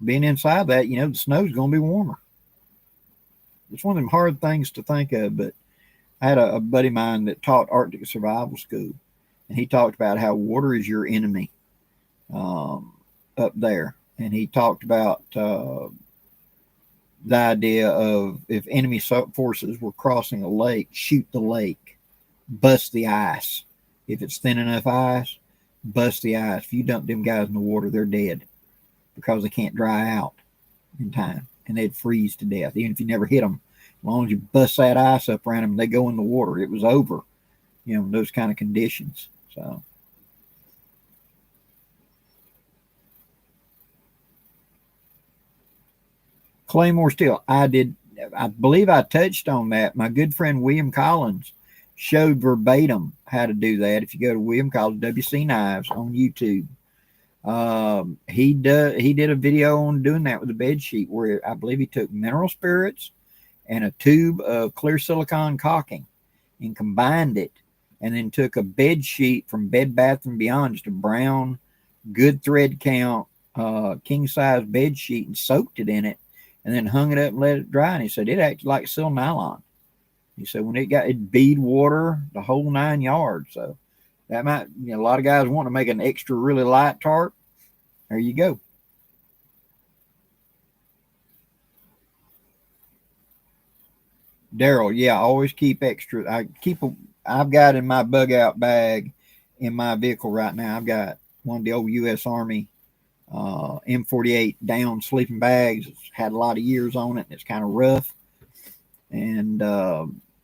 Being inside that, the snow's going to be warmer. It's one of them hard things to think of, but I had a buddy of mine that taught Arctic Survival School, and he talked about how water is your enemy up there. And he talked about the idea of if enemy forces were crossing a lake, shoot the lake, bust the ice. If it's thin enough ice, bust the ice. If you dump them guys in the water, they're dead because they can't dry out in time, and they'd freeze to death, even if you never hit them. As long as you bust that ice up around them, they go in the water. It was over, those kind of conditions. So, Claymore Steel, I believe I touched on that. My good friend William Collins showed verbatim how to do that. If you go to William Collins, WC Knives on YouTube, he did a video on doing that with a bed sheet, where I believe he took mineral spirits and a tube of clear silicone caulking and combined it, and then took a bed sheet from Bed Bath and Beyond, just a brown, good thread count, king size bed sheet, and soaked it in it, and then hung it up and let it dry. And he said it acted like silk nylon. He said when it bead water, the whole 9 yards. So that might, a lot of guys want to make an extra really light tarp. There you go. Daryl, yeah, always keep extra. I've got in my bug out bag in my vehicle right now. I've got one of the old U.S. Army M48 down sleeping bags. It's had a lot of years on it. And it's kind of rough, and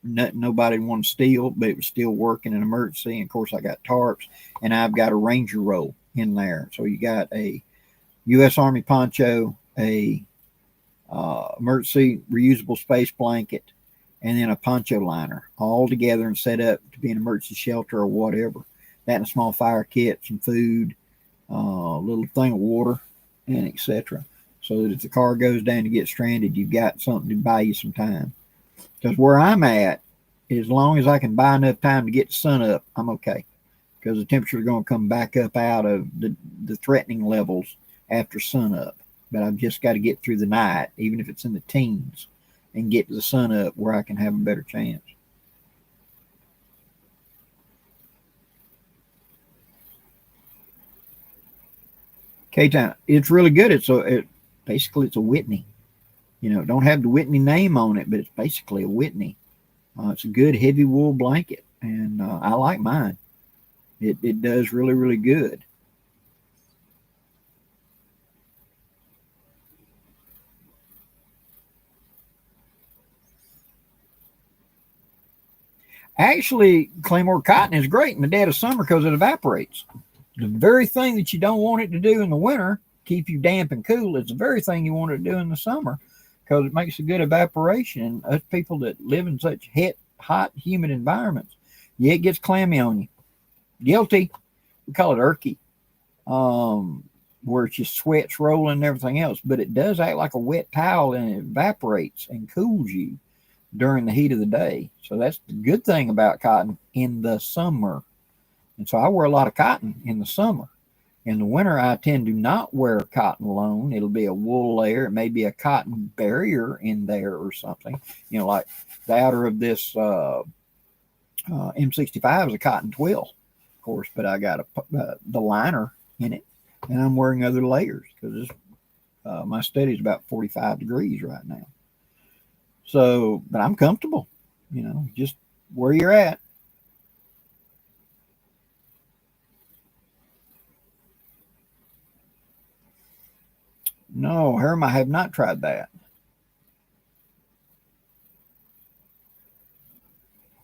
nobody wanted to steal, but it was still working in an emergency. And of course, I got tarps, and I've got a Ranger roll in there. So you got a U.S. Army poncho, a emergency reusable space blanket, and then a poncho liner all together and set up to be an emergency shelter or whatever. That and a small fire kit, some food, a little thing of water, and etc. So that if the car goes down to get stranded, you've got something to buy you some time. Because where I'm at, as long as I can buy enough time to get the sun up, I'm okay. Because the temperature is going to come back up out of the threatening levels after sun up. But I've just got to get through the night, even if it's in the teens, and get to the sun up where I can have a better chance. K-Town, it's really good. Basically it's a Whitney. Don't have the Whitney name on it, but it's basically a Whitney. It's a good heavy wool blanket, and I like mine. It does really, really good. Actually, Claymore cotton is great in the dead of summer because it evaporates. The very thing that you don't want it to do in the winter, keep you damp and cool, is the very thing you want it to do in the summer because it makes a good evaporation. And us people that live in such hot, humid environments, yeah, it gets clammy on you. Guilty. We call it irky, where it's just sweats rolling and everything else. But it does act like a wet towel and it evaporates and cools you during the heat of the day. So that's the good thing about cotton in the summer. And so I wear a lot of cotton in the summer. In the winter, I tend to not wear cotton alone. It'll be a wool layer. It may be a cotton barrier in there or something. Like the outer of this M65 is a cotton twill, of course, but I got the liner in it, and I'm wearing other layers because my study is about 45 degrees right now. So, but I'm comfortable, just where you're at. No, Herm, I have not tried that.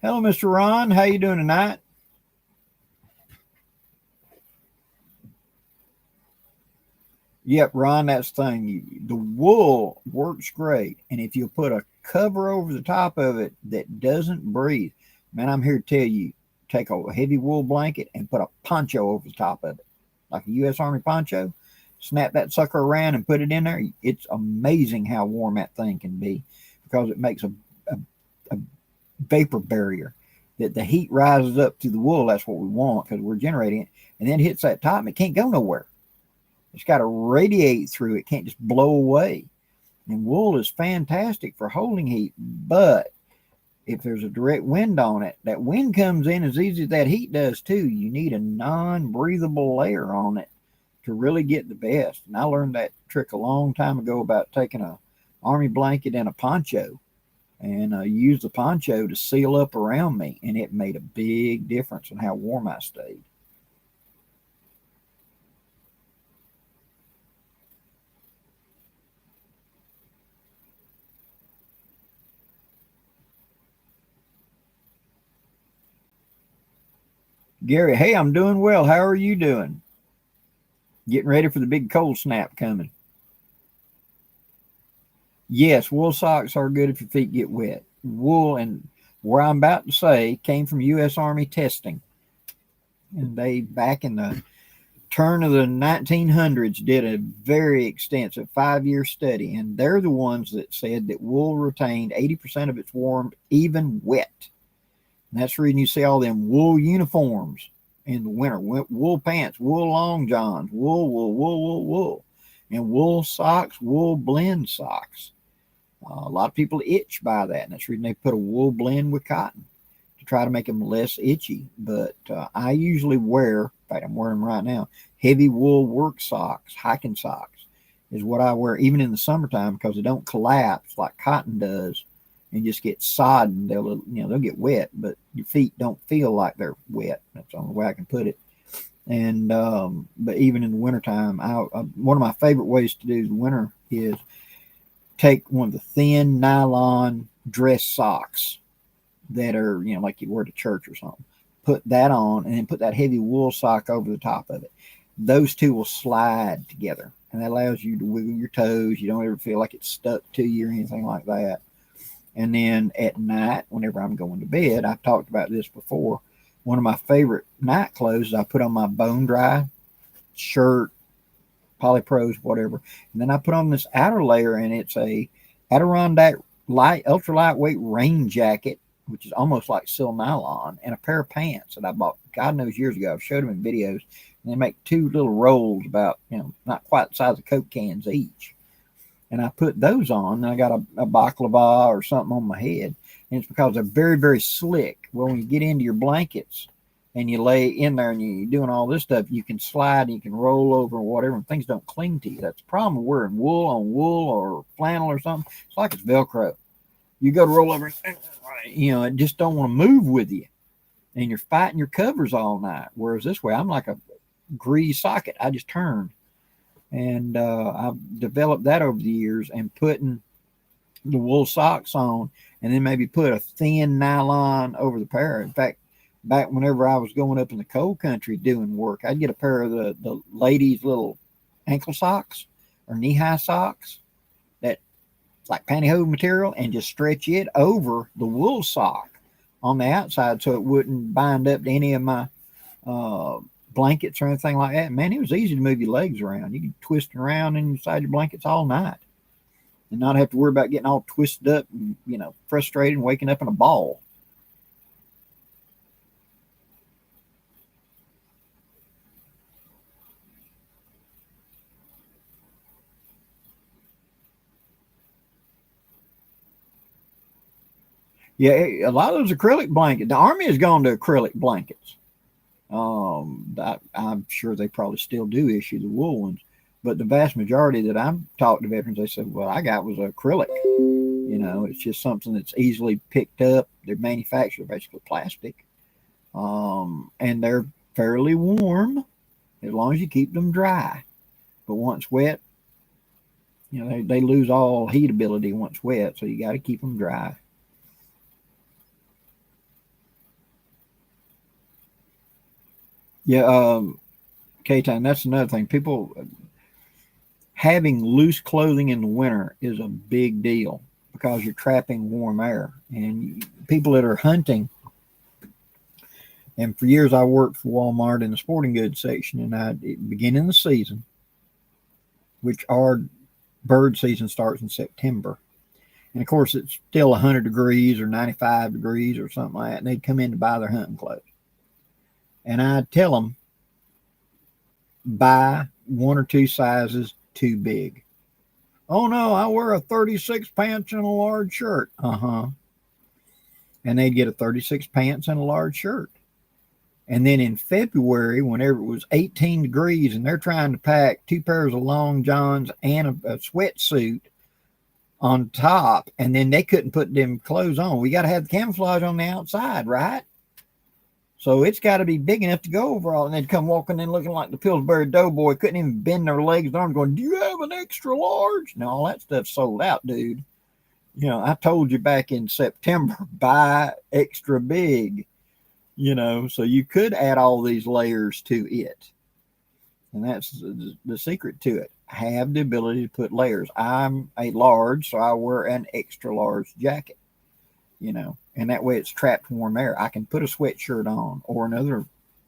Hello, Mr. Ron. How you doing tonight? Yep, Ron, that's the thing. The wool works great. And if you put a cover over the top of it that doesn't breathe, man, I'm here to tell you, take a heavy wool blanket and put a poncho over the top of it, like a U.S. Army poncho. Snap that sucker around and put it in there. It's amazing how warm that thing can be because it makes a vapor barrier that the heat rises up through the wool. That's what we want because we're generating it. And then it hits that top and it can't go nowhere. It's got to radiate through. It can't just blow away. And wool is fantastic for holding heat. But if there's a direct wind on it, that wind comes in as easy as that heat does too. You need a non-breathable layer on it to really get the best. And I learned that trick a long time ago about taking a army blanket and a poncho and used the poncho to seal up around me. And it made a big difference in how warm I stayed. Gary, hey, I'm doing well. How are you doing? Getting ready for the big cold snap coming. Yes, wool socks are good if your feet get wet. Wool, and where I'm about to say, came from U.S. Army testing. And they, back in the turn of the 1900s, did a very extensive 5-year study. And they're the ones that said that wool retained 80% of its warmth, even wet. And that's the reason you see all them wool uniforms in the winter, wool pants, wool long johns, wool, and wool socks, wool blend socks. A lot of people itch by that, and that's the reason they put a wool blend with cotton to try to make them less itchy. But I usually wear, in fact, I'm wearing them right now, heavy wool work socks, hiking socks is what I wear even in the summertime because they don't collapse like cotton does and just get sodden. They'll get wet, but your feet don't feel like they're wet. That's the only way I can put it. And but even in the wintertime, one of my favorite ways to do the winter is take one of the thin nylon dress socks that are, like you wear to church or something. Put that on and then put that heavy wool sock over the top of it. Those two will slide together and that allows you to wiggle your toes. You don't ever feel like it's stuck to you or anything like that. And then at night, whenever I'm going to bed, I've talked about this before. One of my favorite night clothes is I put on my bone dry shirt, polypros, whatever, and then I put on this outer layer, and it's a Adirondack ultra lightweight rain jacket, which is almost like sil nylon, and a pair of pants that I bought God knows years ago. I've showed them in videos, and they make two little rolls about, not quite the size of Coke cans each. And I put those on, and I got a baklava or something on my head, and it's because they're very, very slick. Well, when you get into your blankets and you lay in there and you're doing all this stuff, you can slide and you can roll over or whatever, and things don't cling to you. That's the problem with wearing wool on wool or flannel or something. It's like it's Velcro. You go to roll over, it just don't want to move with you, and you're fighting your covers all night. Whereas this way, I'm like a grease socket. I just turn, and I've developed that over the years, and putting the wool socks on, and then maybe put a thin nylon over the pair. In fact, back whenever I was going up in the cold country doing work, I'd get a pair of the ladies' little ankle socks or knee-high socks, like pantyhose material, and just stretch it over the wool sock on the outside so it wouldn't bind up to any of my blankets or anything like that. Man, it was easy to move your legs around. You could twist around inside your blankets all night and not have to worry about getting all twisted up and, frustrated and waking up in a ball. Yeah, a lot of those acrylic blankets. The Army has gone to acrylic blankets. I'm sure they probably still do issue the wool ones, but the vast majority that I've talked to veterans, they said, "Well, I got was acrylic. It's just something that's easily picked up. They're manufactured basically plastic, and they're fairly warm as long as you keep them dry. But once wet, they lose all heat ability once wet, so you got to keep them dry." Yeah, K-Time, that's another thing. People having loose clothing in the winter is a big deal because you're trapping warm air. And people that are hunting, and for years I worked for Walmart in the sporting goods section, and beginning of the season, which our bird season starts in September. And of course, it's still 100 degrees or 95 degrees or something like that, and they'd come in to buy their hunting clothes. And I'd tell them, buy one or two sizes too big. "Oh no, I wear a 36 pants and a large shirt." And they'd get a 36 pants and a large shirt. And then in February, whenever it was 18 degrees and they're trying to pack two pairs of long johns and a sweatsuit on top, and then they couldn't put them clothes on. We got to have the camouflage on the outside, right? So it's got to be big enough to go overall. And they'd come walking in looking like the Pillsbury Doughboy, couldn't even bend their legs and arms, going, "Do you have an extra large?" No, all that stuff's sold out, dude. I told you back in September, buy extra big, so you could add all these layers to it. And that's the secret to it. Have the ability to put layers. I'm a large, so I wear an extra large jacket, and that way it's trapped warm air. I can put a sweatshirt on or another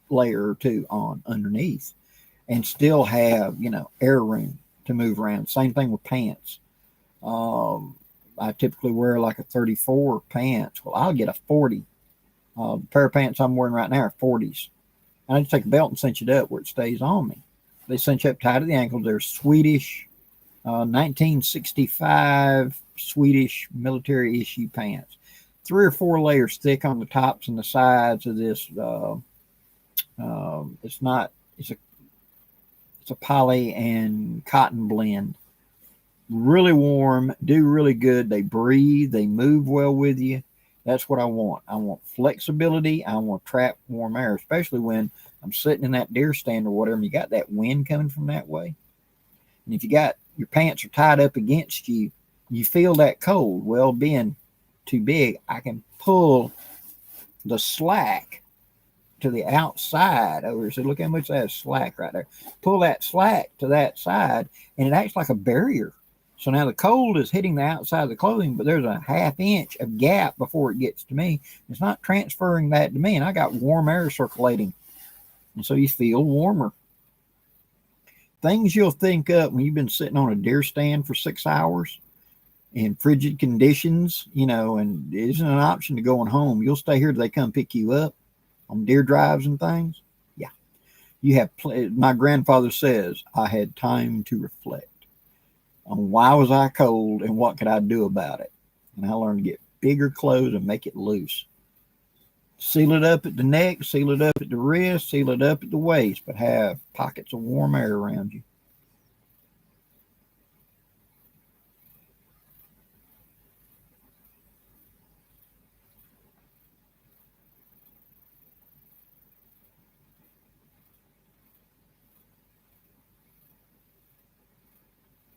layer or two on underneath and still have, air room to move around. Same thing with pants. I typically wear like a 34 pants. Well, I'll get a 40. The pair of pants I'm wearing right now are 40s. I just take a belt and cinch it up where it stays on me. They cinch up tight at the ankles. They're Swedish, 1965 Swedish military issue pants. 3 or 4 layers thick on the tops and the sides of this. It's a poly and cotton blend. Really warm, do really good. They breathe, they move well with you. That's what I want. I want flexibility. I want trap warm air, especially when I'm sitting in that deer stand or whatever, and you got that wind coming from that way. And if you got your pants are tied up against you, you feel that cold. Well, being too big, I can pull the slack to the outside over. So look how much that is slack right there. Pull that slack to that side, and it acts like a barrier. So now the cold is hitting the outside of the clothing, but there's a ½ inch of gap before it gets to me. It's not transferring that to me, and I got warm air circulating. And so you feel warmer. Things you'll think up when you've been sitting on a deer stand for 6 hours in frigid conditions, and it isn't an option to going home. You'll stay here till they come pick you up on deer drives and things. Yeah. You have, my grandfather says, I had time to reflect on why was I cold and what could I do about it. And I learned to get bigger clothes and make it loose. Seal it up at the neck, seal it up at the wrist, seal it up at the waist, but have pockets of warm air around you.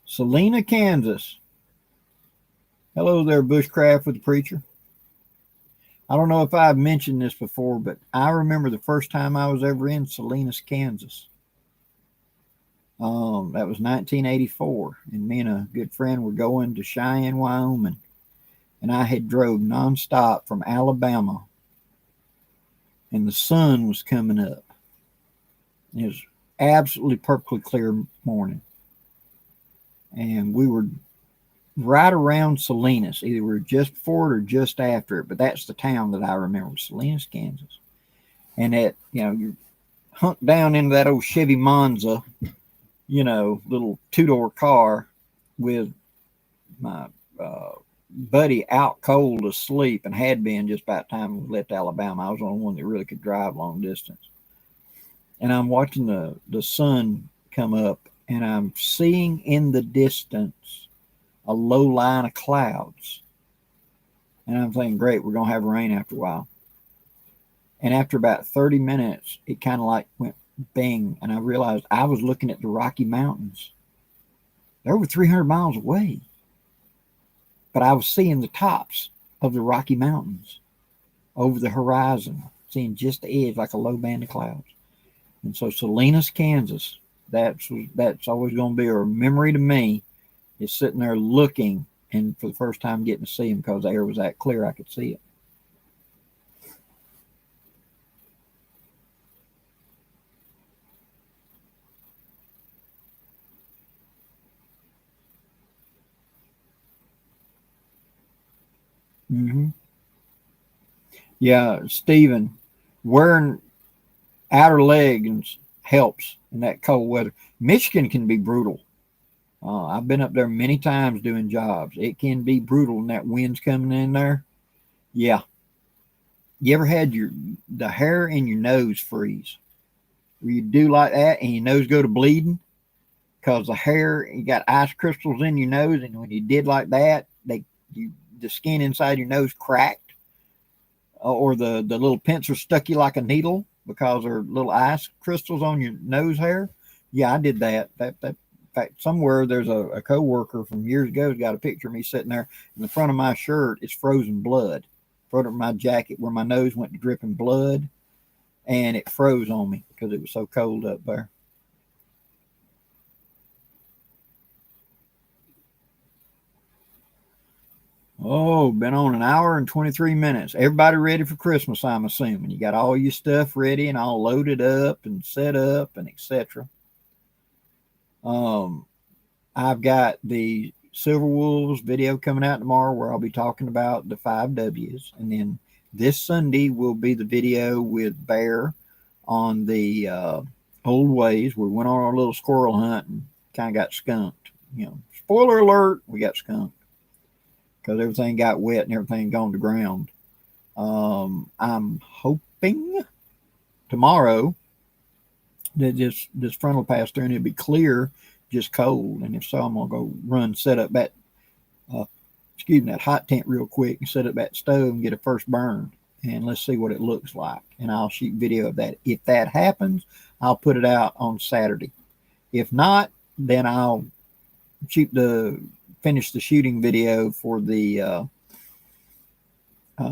Salina, Kansas. Hello there, Bushcraft with the Preacher. I don't know if I've mentioned this before, but I remember the first time I was ever in Salinas, Kansas. That was 1984, and me and a good friend were going to Cheyenne, Wyoming, and I had drove nonstop from Alabama, and the sun was coming up. It was absolutely perfectly clear morning, and we were right around Salinas. Either we were just before it or just after it, but that's the town that I remember, Salinas, Kansas. And you're hunked down into that old Chevy Monza, little two-door car with my buddy out cold asleep, and had been just about time we left Alabama. I was the only one that really could drive long distance. And I'm watching the sun come up, and I'm seeing in the distance a low line of clouds. And I'm thinking, great, we're going to have rain after a while. And after about 30 minutes, it kind of like went bang. And I realized I was looking at the Rocky Mountains. They're over 300 miles away. But I was seeing the tops of the Rocky Mountains over the horizon, seeing just the edge like a low band of clouds. And so Salinas, Kansas, that's always going to be a memory to me. Is sitting there looking, and for the first time getting to see him, because the air was that clear I could see it. Mm-hmm. Yeah, Stephen, wearing outer leggings helps in that cold weather. Michigan can be brutal. I've been up there many times doing jobs. It can be brutal when that wind's coming in there. Yeah. You ever had the hair in your nose freeze? Where you do like that and your nose go to bleeding? Because the hair, you got ice crystals in your nose, and when you did like that, the skin inside your nose cracked, or the little pencil stuck you like a needle because there are little ice crystals on your nose hair. Yeah, I did that. In fact, somewhere there's a coworker from years ago who's got a picture of me sitting there. In the front of my shirt is frozen blood. Front of my jacket where my nose went to dripping blood, and it froze on me because it was so cold up there. Oh, been on an hour and 23 minutes. Everybody ready for Christmas, I'm assuming. You got all your stuff ready and all loaded up and set up and etc. I've got the Silver Wolves video coming out tomorrow where I'll be talking about the 5 W's. And then this Sunday will be the video with Bear on the old ways. We went on our little squirrel hunt and kind of got skunked. Spoiler alert, we got skunked because everything got wet and everything gone to ground. I'm hoping tomorrow that this frontal pass through and it'll be clear, just cold. And if so, I'm gonna go set up that that hot tent real quick and set up that stove and get a first burn, and let's see what it looks like. And I'll shoot video of that. If that happens, I'll put it out on Saturday. If not, then I'll finish the shooting video for the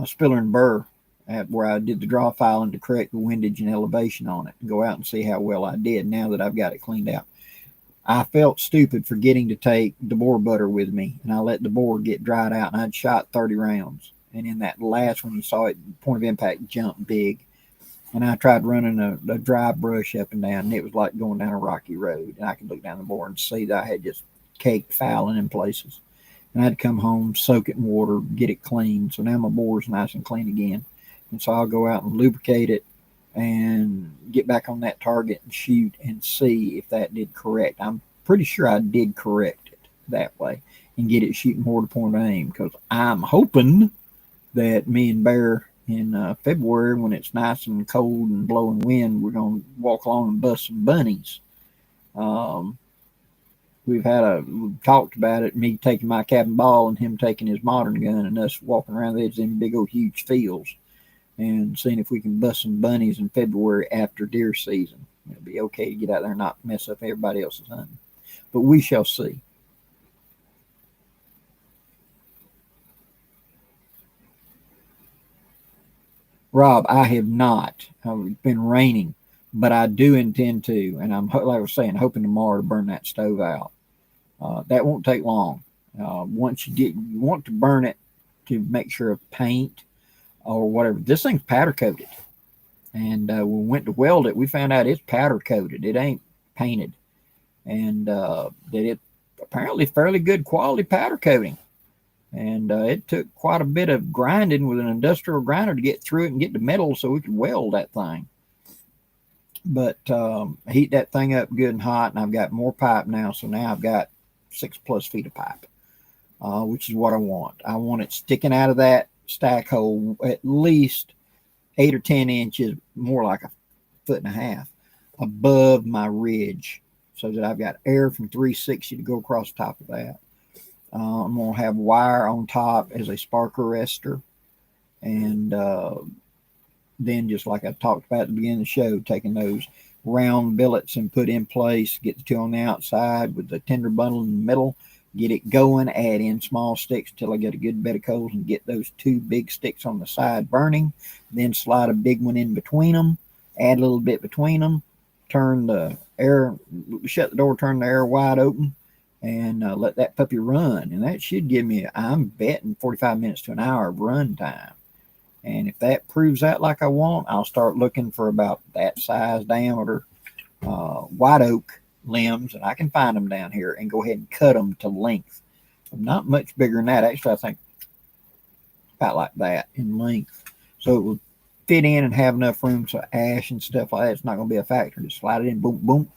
Spiller and Burr where I did the draw filing to correct the windage and elevation on it and go out and see how well I did now that I've got it cleaned out. I felt stupid forgetting to take the bore butter with me, and I let the bore get dried out, and I'd shot 30 rounds. And in that last one, you saw it, point of impact jumped big. And I tried running a dry brush up and down, and it was like going down a rocky road. And I could look down the bore and see that I had just caked fouling in places. And I had to come home, soak it in water, get it clean. So now my bore's nice and clean again. And so I'll go out and lubricate it and get back on that target and shoot and see if that did correct. I'm pretty sure I did correct it that way and get it shooting more to point of aim, because I'm hoping that me and Bear in February, when it's nice and cold and blowing wind, we're going to walk along and bust some bunnies. We've talked about it, me taking my cabin ball and him taking his modern gun, and us walking around the edge of them big old huge fields and seeing if we can bust some bunnies in February after deer season. It'll be okay to get out there and not mess up everybody else's hunting. But we shall see. Rob, I have not. It's been raining, but I do intend to, and I'm, like I was saying, hoping tomorrow to burn that stove out. That won't take long. Once you want to burn it to make sure of paint or whatever. This thing's powder coated, and when we went to weld it, we found out it's powder coated. It ain't painted, and that it apparently fairly good quality powder coating. And it took quite a bit of grinding with an industrial grinder to get through it and get the metal so we could weld that thing. But heat that thing up good and hot, and I've got more pipe now. So now I've got 6+ feet of pipe, which is what I want. I want it sticking out of that stack hole at least 8 or 10 inches, more like 1.5 feet above my ridge, so that I've got air from 360 to go across the top of that. I'm going to have wire on top as a spark arrestor. And then, just like I talked about at the beginning of the show, taking those round billets and put in place, get the two on the outside with the tinder bundle in the middle, get it going, add in small sticks until I get a good bed of coals and get those 2 big sticks on the side burning. Then slide a big one in between them, add a little bit between them, turn the air, shut the door, turn the air wide open, and let that puppy run. And that should give me, I'm betting, 45 minutes to an hour of run time. And if that proves out like I want, I'll start looking for about that size diameter white oak limbs, and I can find them down here, and go ahead and cut them to length. Not much bigger than that. Actually, I think about like that in length. So it will fit in and have enough room so ash and stuff like that, it's not going to be a factor. Just slide it in, boom, boom.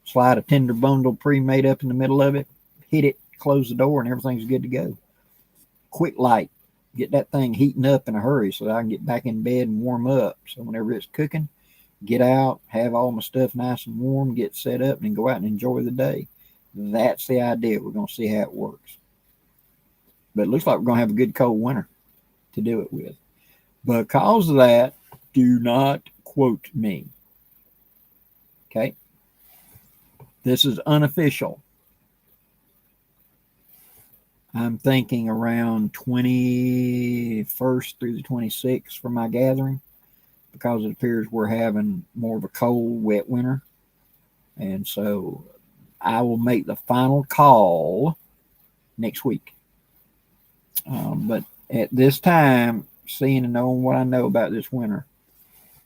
Slide a tinder bundle pre-made up in the middle of it, hit it, close the door, and everything's good to go. Quick light. Get that thing heating up in a hurry so that I can get back in bed and warm up. So whenever it's cooking, get out, have all my stuff nice and warm, get set up, and then go out and enjoy the day. That's the idea. We're going to see how it works. But it looks like we're going to have a good cold winter to do it with. Because of that, do not quote me. Okay? This is unofficial. I'm thinking around 21st through the 26th for my gathering, because it appears we're having more of a cold, wet winter. And so I will make the final call next week. But at this time, seeing and knowing what I know about this winter,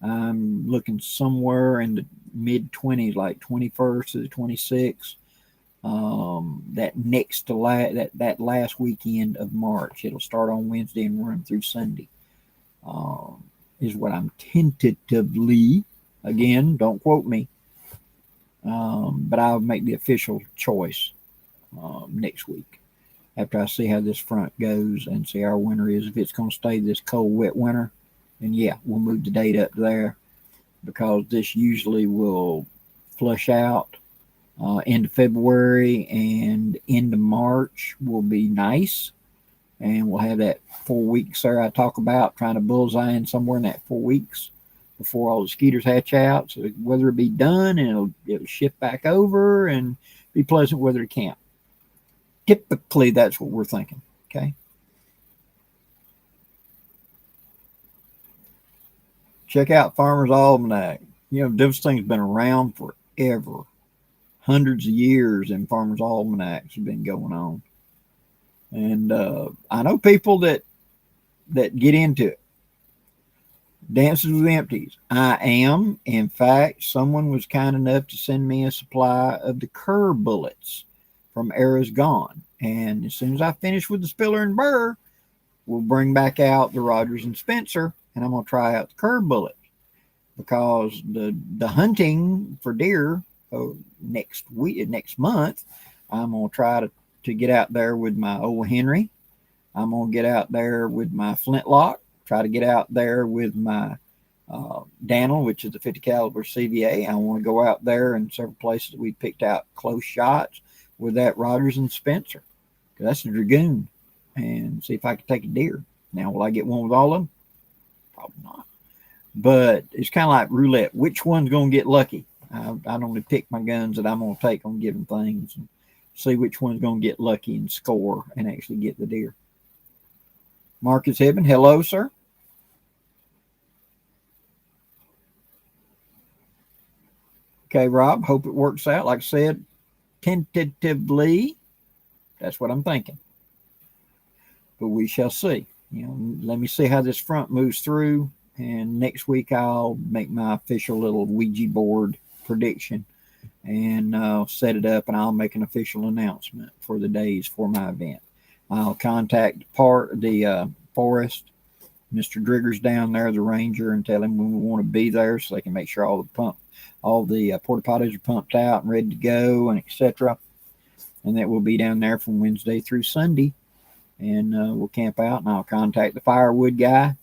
I'm looking somewhere in the mid-20s, like 21st to the 26th. That next to that last weekend of March. It'll start on Wednesday and run through Sunday. Is what I'm tentatively, again, don't quote me, but I'll make the official choice next week after I see how this front goes and see how our winter is. If it's going to stay this cold, wet winter, then yeah, we'll move the date up there, because this usually will flush out. Into February and into March will be nice, and we'll have that 4 weeks there I talk about, trying to bullseye in somewhere in that 4 weeks before all the skeeters hatch out. So the weather will be done, and it'll shift back over and be pleasant weather to camp. Typically, that's what we're thinking. Okay. Check out Farmer's Almanac. You know, this thing's been around forever. Hundreds of years, and Farmer's Almanacs have been going on. And I know people that get into it. Dances with Empties. I am. In fact, someone was kind enough to send me a supply of the Kerr bullets from Era's Gone. And as soon as I finish with the Spiller and Burr, we'll bring back out the Rogers and Spencer, and I'm going to try out the Kerr bullets because the hunting for deer next month, I'm going to try to get out there with my old Henry. I'm going to get out there with my flintlock, try to get out there with my Daniel, which is the 50 caliber CVA. I want to go out there in several places that we picked out close shots with that Rogers and Spencer. That's a Dragoon, and see if I can take a deer. Now, will I get one with all of them? Probably not. But it's kind of like roulette. Which one's going to get lucky? I normally pick my guns that I'm going to take on given things and see which one's going to get lucky and score and actually get the deer. Marcus Hibben, hello, sir. Okay, Rob, hope it works out. Like I said, tentatively, that's what I'm thinking. But we shall see. You know, let me see how this front moves through. And next week I'll make my official little Ouija board prediction and set it up, and I'll make an official announcement for the days for my event. I'll contact the forest, Mr. Driggers down there, the ranger, and tell him when we want to be there so they can make sure all the porta potties are pumped out and ready to go, and etc. And that we'll be down there from Wednesday through Sunday, and we'll camp out. And I'll contact the firewood guy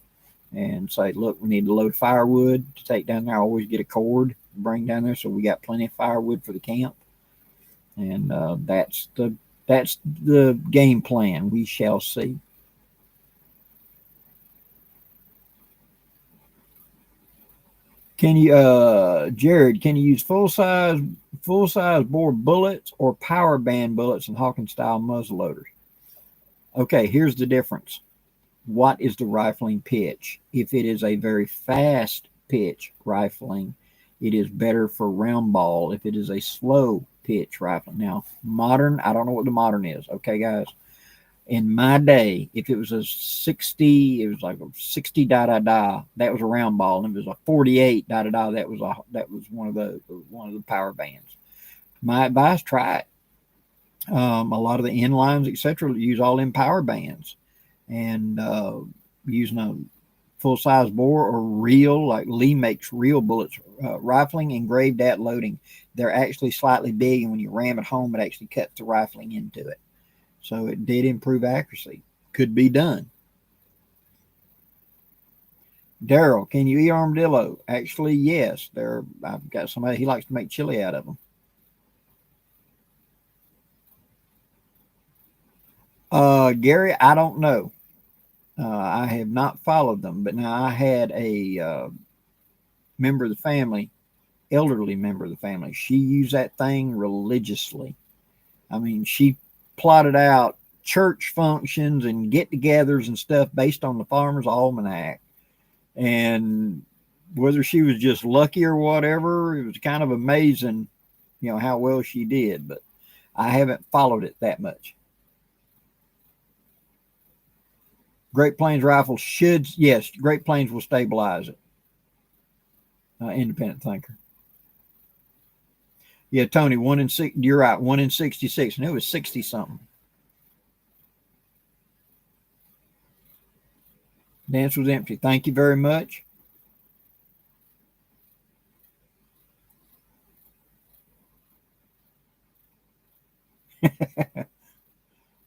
and say, look, we need to load firewood to take down there. I always get a cord to bring down there, so we got plenty of firewood for the camp. And that's the game plan. We shall see. Can you, Jared? Can you use full size bore bullets or power band bullets in Hawkins style muzzle loaders? Okay, here's the difference. What is the rifling pitch? If it is a very fast pitch rifling, it is better for round ball. If it is a slow pitch rifling, now modern, I don't know what the modern is. Okay, guys. In my day, if it was a 60, it was like a 60 da, that was a round ball, and if it was a 48 da, that was one of the power bands. My advice: try it. A lot of the inlines, etc., use all in power bands, and using a full size bore or reel, like Lee makes real bullets, rifling engraved at loading. They're actually slightly big, and when you ram it home, it actually cuts the rifling into it. So it did improve accuracy. Could be done. Daryl, can you eat armadillo? Actually, yes. I've got somebody, he likes to make chili out of them. Gary, I don't know. I have not followed them, but now I had a member of the family, elderly member of the family. She used that thing religiously. I mean, she plotted out church functions and get-togethers and stuff based on the Farmer's Almanac. And whether she was just lucky or whatever, it was kind of amazing, how well she did. But I haven't followed it that much. Great Plains rifle yes, Great Plains will stabilize it. Independent thinker. Yeah, Tony, 1 in 6. You're right, 1 in 66, and it was 60 something. Dance was empty. Thank you very much.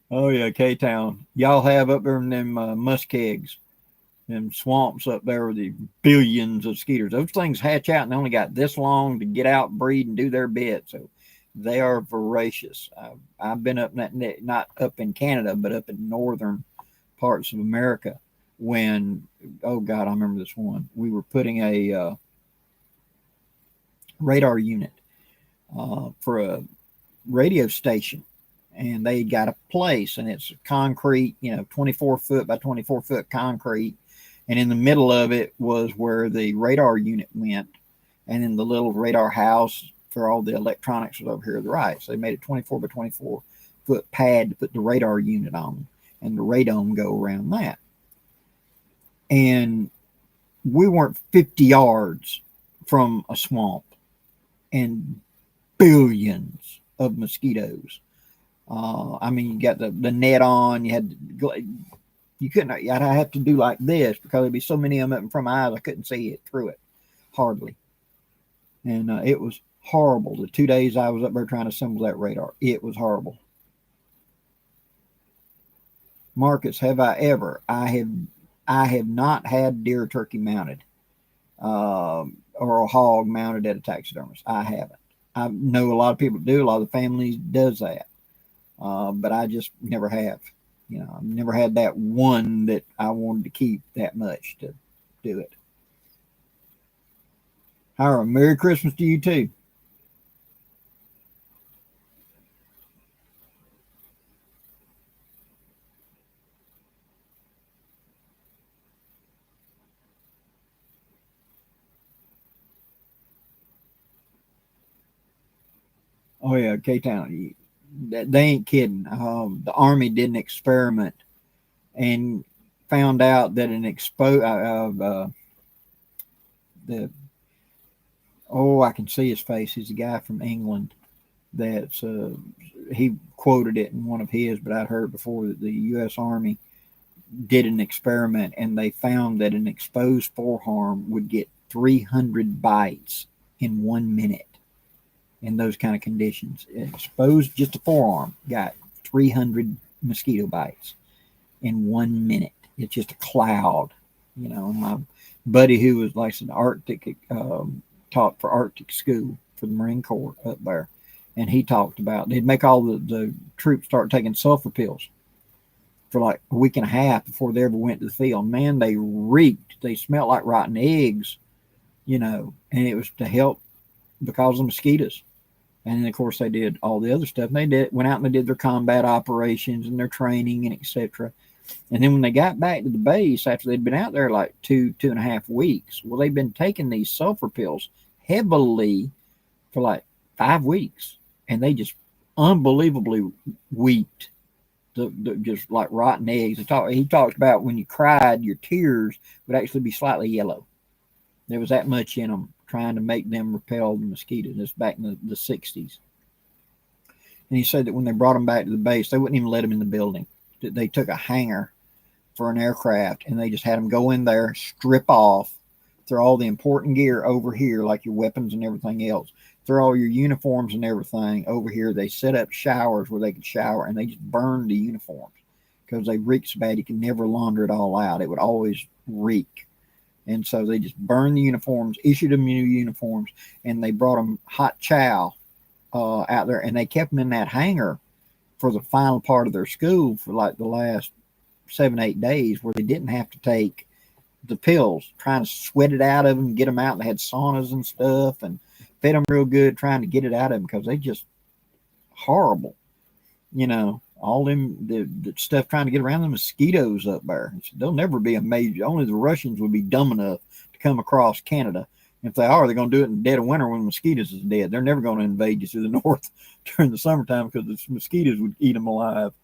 Oh yeah, K-Town. Y'all have up there in them muskegs, them swamps up there with the billions of skeeters. Those things hatch out and they only got this long to get out, breed, and do their bit. So they are voracious. I've been up not up in Canada, but up in northern parts of America when, oh God, I remember this one. We were putting a radar unit for a radio station, and they got a place, and it's concrete, 24 foot by 24 foot concrete, And in the middle of it was where the radar unit went. And then the little radar house for all the electronics was over here to the right. So they made a 24 by 24 foot pad to put the radar unit on, and the radome go around that. And we weren't 50 yards from a swamp and billions of mosquitoes. I mean, you got the net on. You couldn't. I'd have to do like this because there'd be so many of them up in front of my eyes I couldn't see it through it, hardly. And it was horrible. The 2 days I was up there trying to assemble that radar, it was horrible. Marcus, have I ever? I have not had deer or turkey mounted, or a hog mounted at a taxidermist. I haven't. I know a lot of people do. A lot of the families does that, but I just never have. You know, I've never had that one that I wanted to keep that much to do it. Hiram, Merry Christmas to you too. Oh yeah, K-Town. They ain't kidding. The Army did an experiment and found out that the I can see his face. He's a guy from England. That's he quoted it in one of his, but I'd heard before that the U.S. Army did an experiment and they found that an exposed forearm would get 300 bites in 1 minute in those kind of conditions. Exposed, just a forearm, got 300 mosquito bites in 1 minute. It's just a cloud, you know. My buddy who was like an Arctic, taught for Arctic school for the Marine Corps up there, and he talked about they'd make all the troops start taking sulfur pills for like a week and a half before they ever went to the field. Man, they reeked. They smelled like rotten eggs, you know, and it was to help because of the mosquitoes. And then, of course, they did all the other stuff. And they went out and they did their combat operations and their training and etc. And then when they got back to the base after they'd been out there like 2.5 weeks, well, they'd been taking these sulfur pills heavily for like 5 weeks, and they just unbelievably weeped, just like rotten eggs. He talked about when you cried, your tears would actually be slightly yellow. There was that much in them trying to make them repel the mosquitoes. This back in the 60s. And he said that when they brought them back to the base, they wouldn't even let them in the building. They took a hangar for an aircraft and they just had them go in there, strip off, throw all the important gear over here, like your weapons and everything else, throw all your uniforms and everything over here. They set up showers where they could shower, and they just burned the uniforms because they reeked so bad you could never launder it all out. It would always reek. And so they just burned the uniforms, issued them new uniforms, and they brought them hot chow out there, and they kept them in that hangar for the final part of their school for like the last 7-8 days, where they didn't have to take the pills, trying to sweat it out of them, get them out. And they had saunas and stuff and fed them real good, trying to get it out of them because they just horrible, you know. All the stuff trying to get around the mosquitoes up there. They'll never be a major. Only the Russians would be dumb enough to come across Canada. If they are, they're going to do it in the dead of winter when the mosquitoes is dead. They're never going to invade you through the north during the summertime because the mosquitoes would eat them alive.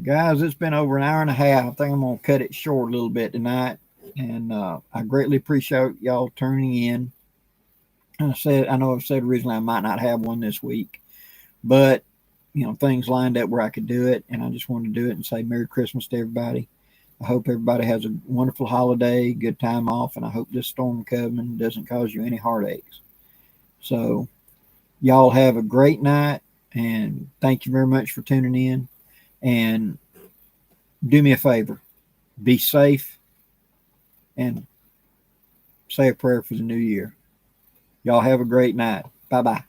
Guys, it's been over an hour and a half. I think I'm going to cut it short a little bit tonight. And I greatly appreciate y'all tuning in. I know I've said originally I might not have one this week, but you know, things lined up where I could do it, and I just wanted to do it and say Merry Christmas to everybody. I hope everybody has a wonderful holiday, good time off, and I hope this storm coming doesn't cause you any heartaches. So y'all have a great night, and thank you very much for tuning in. And do me a favor, be safe, and say a prayer for the new year. Y'all have a great night. Bye-bye.